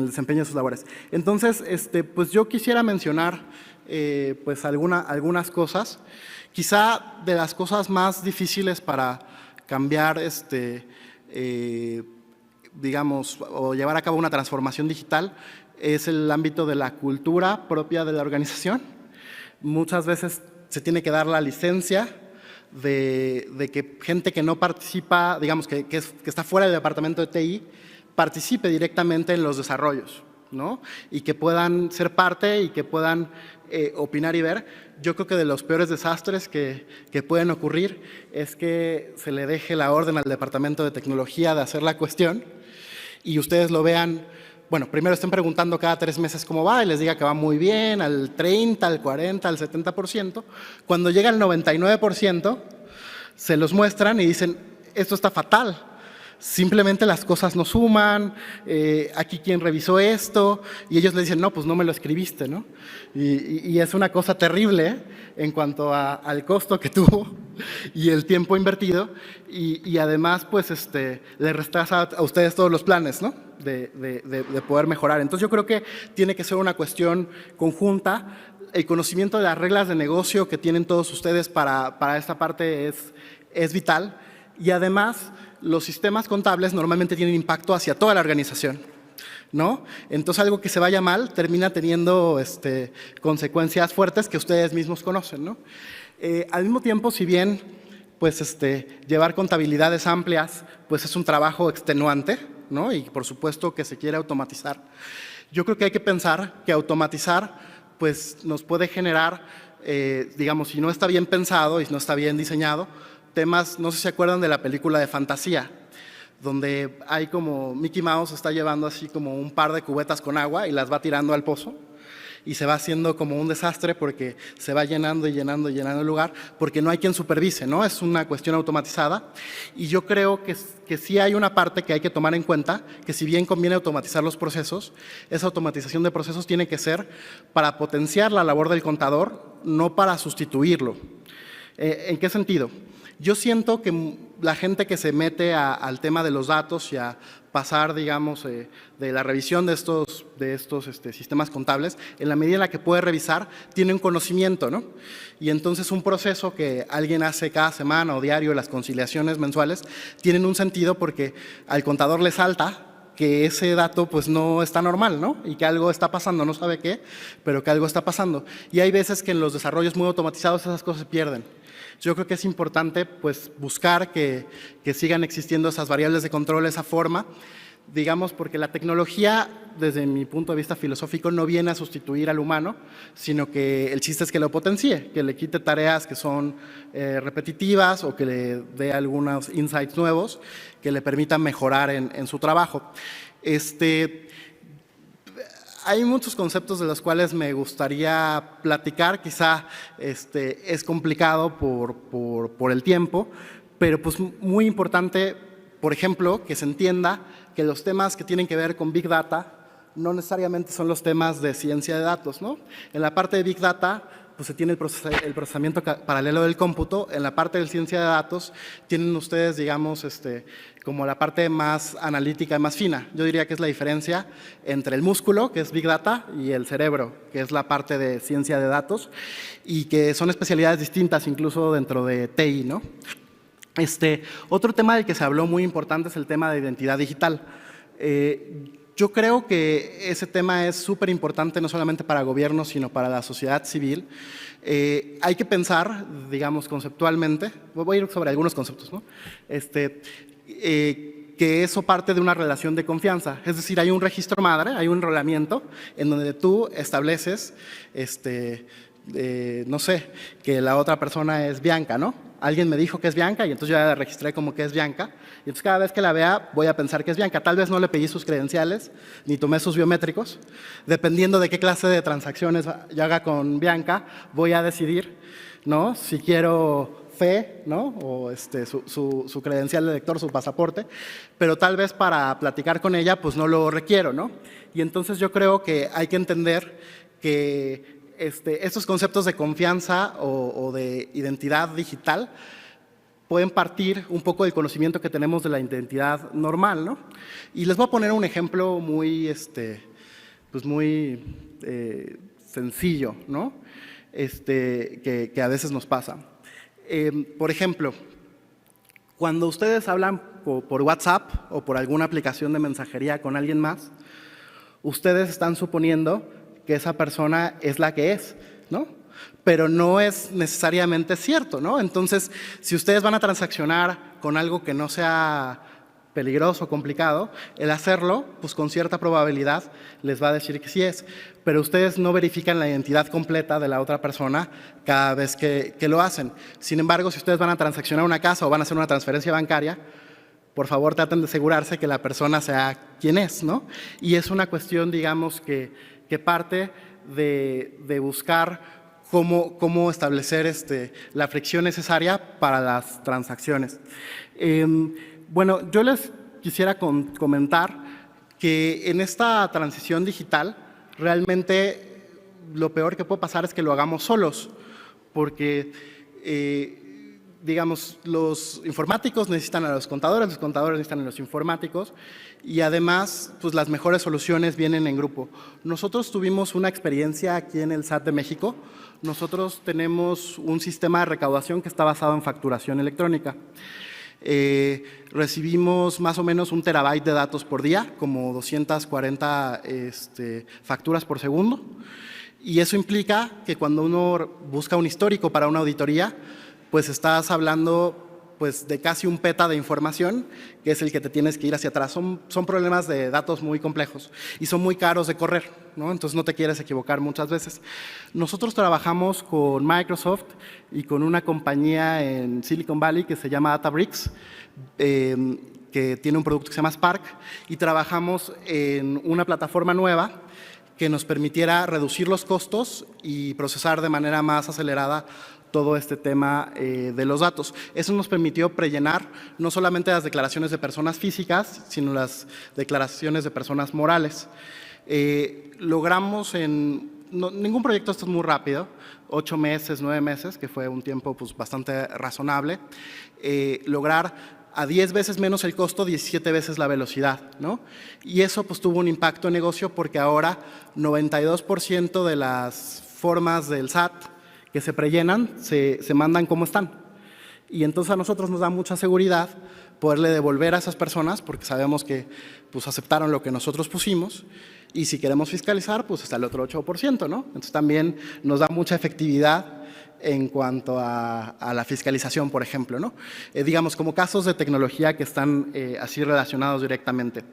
desempeño de sus labores. Entonces, pues yo quisiera mencionar pues algunas cosas. Quizá de las cosas más difíciles para cambiar, digamos, o llevar a cabo una transformación digital es el ámbito de la cultura propia de la organización. Muchas veces se tiene que dar la licencia de que gente que no participa, digamos, que está fuera del departamento de TI, participe directamente en los desarrollos, ¿no? Y que puedan ser parte y que puedan opinar y ver. Yo creo que de los peores desastres que pueden ocurrir es que se le deje la orden al departamento de tecnología de hacer la cuestión y ustedes lo vean, bueno, primero estén preguntando cada 3 meses cómo va y les diga que va muy bien, al 30, al 40, al 70%. Cuando llega al 99%, se los muestran y dicen, esto está fatal. Simplemente las cosas no suman, aquí quien revisó esto, y ellos le dicen, no, pues no me lo escribiste, ¿no? Y es una cosa terrible en cuanto al costo que tuvo y el tiempo invertido, y además, pues, le retrasa a ustedes todos los planes, ¿no? De poder mejorar. Entonces, yo creo que tiene que ser una cuestión conjunta. El conocimiento de las reglas de negocio que tienen todos ustedes para esta parte es vital, y además los sistemas contables normalmente tienen impacto hacia toda la organización, ¿no? Entonces algo que se vaya mal termina teniendo consecuencias fuertes que ustedes mismos conocen, ¿no? Al mismo tiempo, si bien pues, llevar contabilidades amplias pues es un trabajo extenuante, ¿no? Y por supuesto que se quiere automatizar. Yo creo que hay que pensar que automatizar pues, nos puede generar, digamos, si no está bien pensado y no está bien diseñado, temas, no sé si se acuerdan de la película de fantasía, donde hay como Mickey Mouse está llevando así como un par de cubetas con agua y las va tirando al pozo y se va haciendo como un desastre porque se va llenando y llenando y llenando el lugar porque no hay quien supervise, ¿no? Es una cuestión automatizada y yo creo que sí hay una parte que hay que tomar en cuenta, que si bien conviene automatizar los procesos, esa automatización de procesos tiene que ser para potenciar la labor del contador, no para sustituirlo. ¿En qué sentido? Yo siento que la gente que se mete al tema de los datos y a pasar, digamos, de la revisión de estos sistemas contables, en la medida en la que puede revisar, tiene un conocimiento, ¿no? Y entonces un proceso que alguien hace cada semana o diario, las conciliaciones mensuales, tienen un sentido porque al contador le salta que ese dato pues no está normal, ¿no? Y que algo está pasando, no sabe qué, pero que algo está pasando. Y hay veces que en los desarrollos muy automatizados esas cosas se pierden. Yo creo que es importante pues, buscar que sigan existiendo esas variables de control, esa forma, digamos, porque la tecnología, desde mi punto de vista filosófico, no viene a sustituir al humano, sino que el chiste es que lo potencie, que le quite tareas que son repetitivas o que le dé algunos insights nuevos que le permitan mejorar en su trabajo. Hay muchos conceptos de los cuales me gustaría platicar, quizá es complicado por el tiempo, pero pues muy importante, por ejemplo, que se entienda que los temas que tienen que ver con Big Data no necesariamente son los temas de ciencia de datos, ¿no? En la parte de Big Data pues se tiene el procesamiento paralelo del cómputo. En la parte de ciencia de datos tienen ustedes, digamos, como la parte más analítica, más fina. Yo diría que es la diferencia entre el músculo, que es Big Data, y el cerebro, que es la parte de ciencia de datos, y que son especialidades distintas incluso dentro de TI, ¿no? Otro tema del que se habló muy importante es el tema de identidad digital. Yo creo que ese tema es súper importante no solamente para gobiernos, sino para la sociedad civil. Hay que pensar, digamos, conceptualmente, voy a ir sobre algunos conceptos, ¿no? Que eso parte de una relación de confianza. Es decir, hay un registro madre, hay un enrolamiento en donde tú estableces, no sé, que la otra persona es Bianca, ¿no? Alguien me dijo que es Bianca y entonces yo ya la registré como que es Bianca. Y entonces cada vez que la vea voy a pensar que es Bianca. Tal vez no le pedí sus credenciales ni tomé sus biométricos. Dependiendo de qué clase de transacciones yo haga con Bianca, voy a decidir, ¿no? Si quiero fe, ¿no? O su credencial de lector, su pasaporte. Pero tal vez para platicar con ella, pues no lo requiero, ¿no? Y entonces yo creo que hay que entender que estos conceptos de confianza o de identidad digital pueden partir un poco del conocimiento que tenemos de la identidad normal, ¿no? Y les voy a poner un ejemplo muy, pues muy sencillo, ¿no? Que a veces nos pasa. Por ejemplo, cuando ustedes hablan por WhatsApp o por alguna aplicación de mensajería con alguien más, ustedes están suponiendo que esa persona es la que es, ¿no? Pero no es necesariamente cierto, ¿no? Entonces, si ustedes van a transaccionar con algo que no sea peligroso, complicado, el hacerlo, pues con cierta probabilidad les va a decir que sí es, pero ustedes no verifican la identidad completa de la otra persona cada vez que lo hacen. Sin embargo, si ustedes van a transaccionar una casa o van a hacer una transferencia bancaria, por favor traten de asegurarse que la persona sea quien es, ¿no? Y es una cuestión, digamos, que parte de buscar cómo establecer la fricción necesaria para las transacciones. Bueno, yo les quisiera comentar que en esta transición digital realmente lo peor que puede pasar es que lo hagamos solos, porque digamos, los informáticos necesitan a los contadores necesitan a los informáticos y además, pues las mejores soluciones vienen en grupo. Nosotros tuvimos una experiencia aquí en el SAT de México. Nosotros tenemos un sistema de recaudación que está basado en facturación electrónica. Recibimos más o menos 1 terabyte de datos por día, como 240 facturas por segundo. Y eso implica que cuando uno busca un histórico para una auditoría, pues estás hablando pues, de casi 1 peta de información, que es el que te tienes que ir hacia atrás. Son problemas de datos muy complejos y son muy caros de correr, ¿no? Entonces no te quieres equivocar muchas veces. Nosotros trabajamos con Microsoft y con una compañía en Silicon Valley que se llama Databricks, que tiene un producto que se llama Spark, y trabajamos en una plataforma nueva que nos permitiera reducir los costos y procesar de manera más acelerada todo este tema de los datos. Eso nos permitió prellenar no solamente las declaraciones de personas físicas, sino las declaraciones de personas morales. Logramos ningún proyecto esto es muy rápido, 8 meses, 9 meses, que fue un tiempo pues, bastante razonable, lograr a 10 veces menos el costo, 17 veces la velocidad, ¿no? Y eso pues, tuvo un impacto en negocio porque ahora 92% de las formas del SAT que se prellenan, se mandan como están. Y entonces a nosotros nos da mucha seguridad poderle devolver a esas personas porque sabemos que pues, aceptaron lo que nosotros pusimos y si queremos fiscalizar, pues está el otro 8%, ¿no? Entonces también nos da mucha efectividad en cuanto a la fiscalización, por ejemplo, ¿no? Digamos, como casos de tecnología que están así relacionados directamente.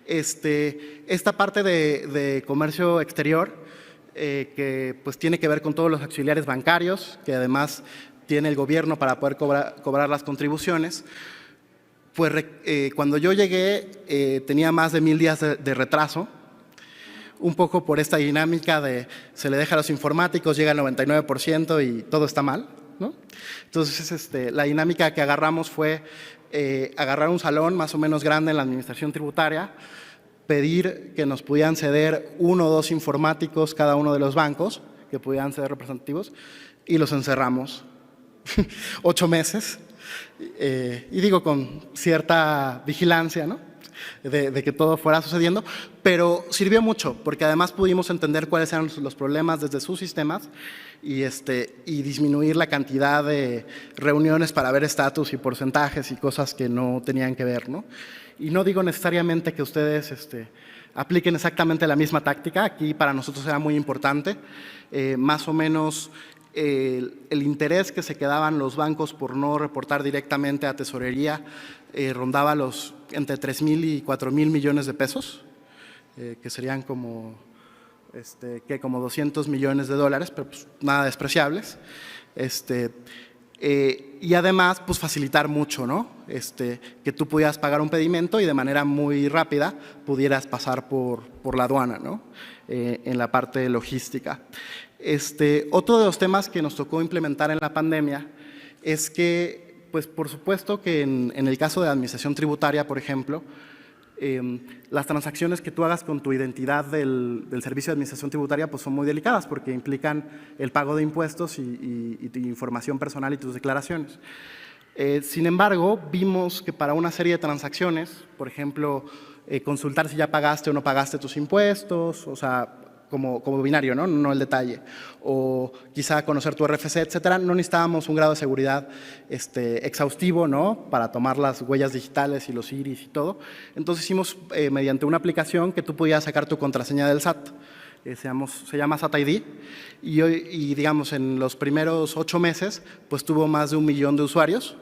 Esta parte de comercio exterior, que pues tiene que ver con todos los auxiliares bancarios, que además tiene el gobierno para poder cobrar las contribuciones. Pues cuando yo llegué tenía más de 1000 días de retraso, un poco por esta dinámica de se le deja a los informáticos, llega al 99% y todo está mal, ¿no? Entonces la dinámica que agarramos fue agarrar un salón más o menos grande en la administración tributaria, pedir que nos pudieran ceder 1 o 2 informáticos cada uno de los bancos, que pudieran ser representativos y los encerramos 8 meses, y digo con cierta vigilancia, ¿no? De que todo fuera sucediendo, pero sirvió mucho porque además pudimos entender cuáles eran los problemas desde sus sistemas y disminuir la cantidad de reuniones para ver estatus y porcentajes y cosas que no tenían que ver, ¿no? Y no digo necesariamente que ustedes apliquen exactamente la misma táctica, aquí para nosotros era muy importante, más o menos el interés que se quedaban los bancos por no reportar directamente a tesorería rondaba los entre 3,000 y 4,000 millones de pesos, que serían como, como 200 millones de dólares, pero pues nada despreciables. Y además, pues facilitar mucho, ¿no? Que tú pudieras pagar un pedimento y de manera muy rápida pudieras pasar por la aduana, ¿no? En la parte logística. Otro de los temas que nos tocó implementar en la pandemia es que, pues por supuesto que en el caso de la administración tributaria, por ejemplo, las transacciones que tú hagas con tu identidad del servicio de administración tributaria pues son muy delicadas porque implican el pago de impuestos y tu información personal y tus declaraciones. Sin embargo, vimos que para una serie de transacciones, por ejemplo, consultar si ya pagaste o no pagaste tus impuestos, o sea, como binario, ¿no? No el detalle, o quizá conocer tu RFC, etcétera, no necesitábamos un grado de seguridad exhaustivo, ¿no? Para tomar las huellas digitales y los iris y todo. Entonces hicimos mediante una aplicación que tú podías sacar tu contraseña del SAT, se llama SAT ID, y digamos en los primeros 8 meses pues tuvo más de 1 millón de usuarios.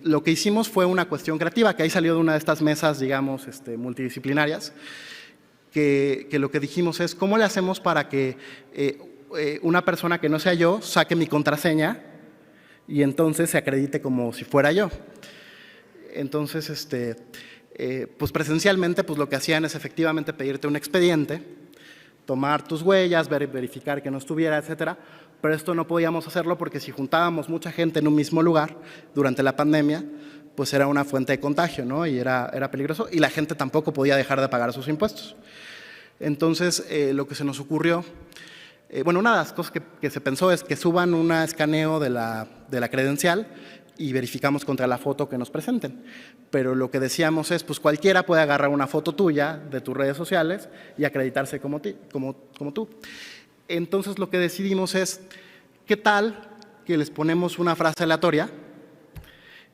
Lo que hicimos fue una cuestión creativa, que ahí salió de una de estas mesas, digamos, multidisciplinarias, que lo que dijimos es, ¿cómo le hacemos para que una persona que no sea yo saque mi contraseña y entonces se acredite como si fuera yo? Entonces, pues presencialmente pues lo que hacían es efectivamente pedirte un expediente, tomar tus huellas, verificar que no estuviera, etcétera, pero esto no podíamos hacerlo porque si juntábamos mucha gente en un mismo lugar durante la pandemia, pues era una fuente de contagio, ¿no? Y era peligroso, y la gente tampoco podía dejar de pagar sus impuestos. Entonces, lo que se nos ocurrió, bueno, una de las cosas que se pensó es que suban un escaneo de la credencial y verificamos contra la foto que nos presenten. Pero lo que decíamos es, pues cualquiera puede agarrar una foto tuya de tus redes sociales y acreditarse como tú. Entonces, lo que decidimos es, ¿qué tal que les ponemos una frase aleatoria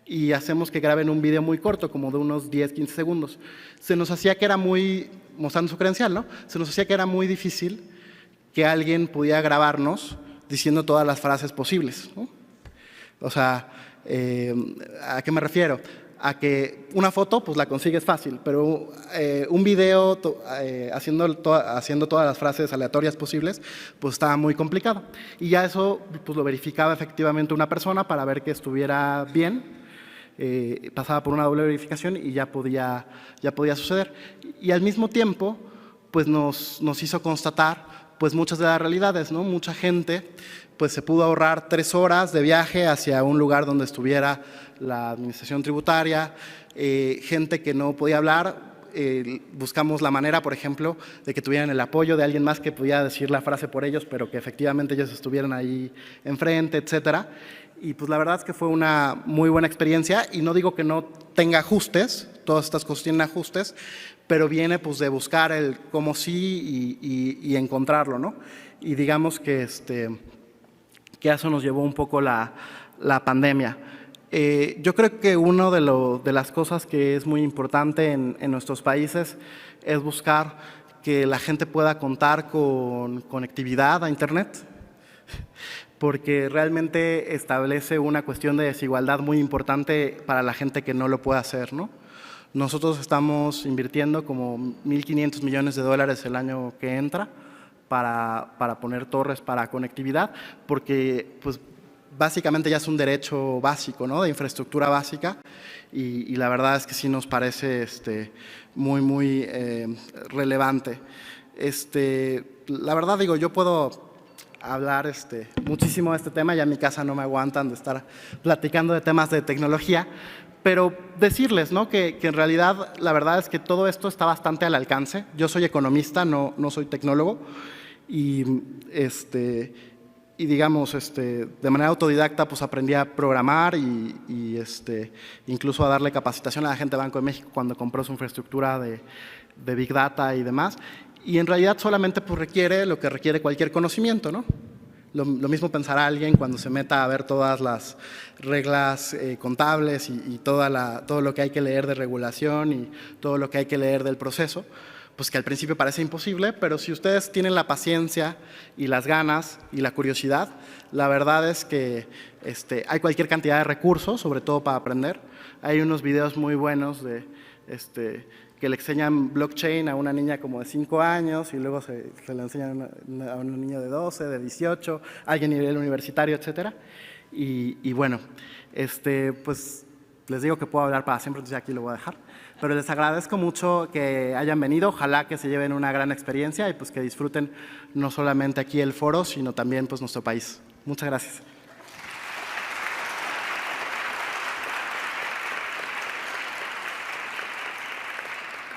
y hacemos que graben un video muy corto, como de unos 10, 15 segundos? Se nos hacía que era muy, mostrando su credencial, ¿no? Se nos hacía que era muy difícil que alguien pudiera grabarnos diciendo todas las frases posibles, ¿no? O sea, ¿a qué me refiero? A que una foto, pues la consigues fácil, pero un video haciendo todas las frases aleatorias posibles, pues estaba muy complicado. Y ya eso pues lo verificaba efectivamente una persona para ver que estuviera bien. Pasaba por una doble verificación y ya podía suceder. Y al mismo tiempo, pues nos hizo constatar pues muchas de las realidades, ¿no? Mucha gente pues se pudo ahorrar 3 horas de viaje hacia un lugar donde estuviera la administración tributaria, gente que no podía hablar. Buscamos la manera, por ejemplo, de que tuvieran el apoyo de alguien más que pudiera decir la frase por ellos, pero que efectivamente ellos estuvieran ahí enfrente, etcétera. Y pues la verdad es que fue una muy buena experiencia, y no digo que no tenga ajustes, todas estas cosas tienen ajustes, pero viene pues de buscar el cómo sí y encontrarlo, ¿no? Y digamos que eso nos llevó un poco la pandemia. Yo creo que una de las cosas que es muy importante en nuestros países es buscar que la gente pueda contar con conectividad a Internet, porque realmente establece una cuestión de desigualdad muy importante para la gente que no lo puede hacer, ¿no? Nosotros estamos invirtiendo como 1.500 millones de dólares el año que entra para poner torres para conectividad, porque pues básicamente ya es un derecho básico, ¿no? De infraestructura básica, y la verdad es que sí nos parece muy relevante. La verdad, digo, yo puedo hablar muchísimo de este tema, ya en mi casa no me aguantan de estar platicando de temas de tecnología, pero decirles, ¿no? que en realidad la verdad es que todo esto está bastante al alcance. Yo soy economista, no soy tecnólogo, y digamos, de manera autodidacta, pues aprendí a programar y incluso a darle capacitación a la gente de Banco de México cuando compró su infraestructura de Big Data y demás. Y en realidad solamente pues requiere lo que requiere cualquier conocimiento, ¿no? Lo mismo pensará alguien cuando se meta a ver todas las reglas contables y todo lo que hay que leer de regulación y todo lo que hay que leer del proceso, pues que al principio parece imposible, pero si ustedes tienen la paciencia y las ganas y la curiosidad, la verdad es que hay cualquier cantidad de recursos, sobre todo para aprender. Hay unos videos muy buenos de que le enseñan blockchain a una niña como de 5 años y luego se le enseñan a un niño de 12, de 18, alguien a nivel universitario, etcétera. Y bueno, pues les digo que puedo hablar para siempre, entonces aquí lo voy a dejar. Pero les agradezco mucho que hayan venido, ojalá que se lleven una gran experiencia y pues que disfruten no solamente aquí el foro, sino también pues nuestro país. Muchas gracias.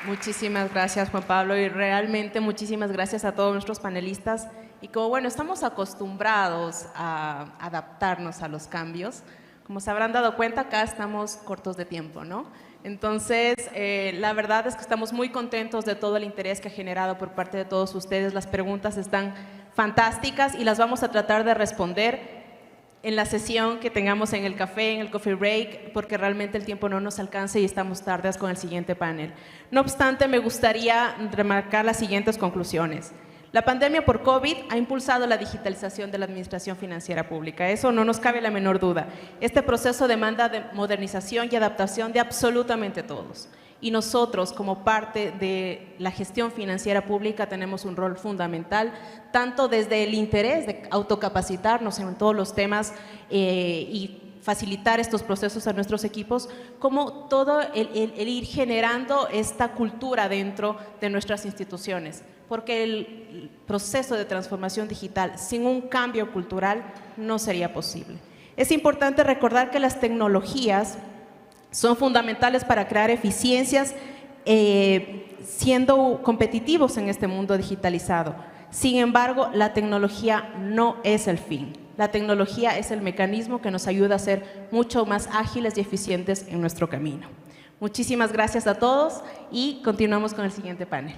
Muchísimas gracias, Juan Pablo, y realmente muchísimas gracias a todos nuestros panelistas. Y como bueno, estamos acostumbrados a adaptarnos a los cambios, como se habrán dado cuenta, acá estamos cortos de tiempo, ¿no? Entonces, la verdad es que estamos muy contentos de todo el interés que ha generado por parte de todos ustedes. Las preguntas están fantásticas y las vamos a tratar de responder en la sesión que tengamos en el café, en el coffee break, porque realmente el tiempo no nos alcanza y estamos tardes con el siguiente panel. No obstante, me gustaría remarcar las siguientes conclusiones. La pandemia por COVID ha impulsado la digitalización de la administración financiera pública. Eso no nos cabe la menor duda. Este proceso demanda de modernización y adaptación de absolutamente todos. Y nosotros, como parte de la gestión financiera pública, tenemos un rol fundamental, tanto desde el interés de autocapacitarnos en todos los temas y facilitar estos procesos a nuestros equipos, como todo el ir generando esta cultura dentro de nuestras instituciones, porque el proceso de transformación digital sin un cambio cultural no sería posible. Es importante recordar que las tecnologías son fundamentales para crear eficiencias siendo competitivos en este mundo digitalizado. Sin embargo, la tecnología no es el fin. La tecnología es el mecanismo que nos ayuda a ser mucho más ágiles y eficientes en nuestro camino. Muchísimas gracias a todos y continuamos con el siguiente panel.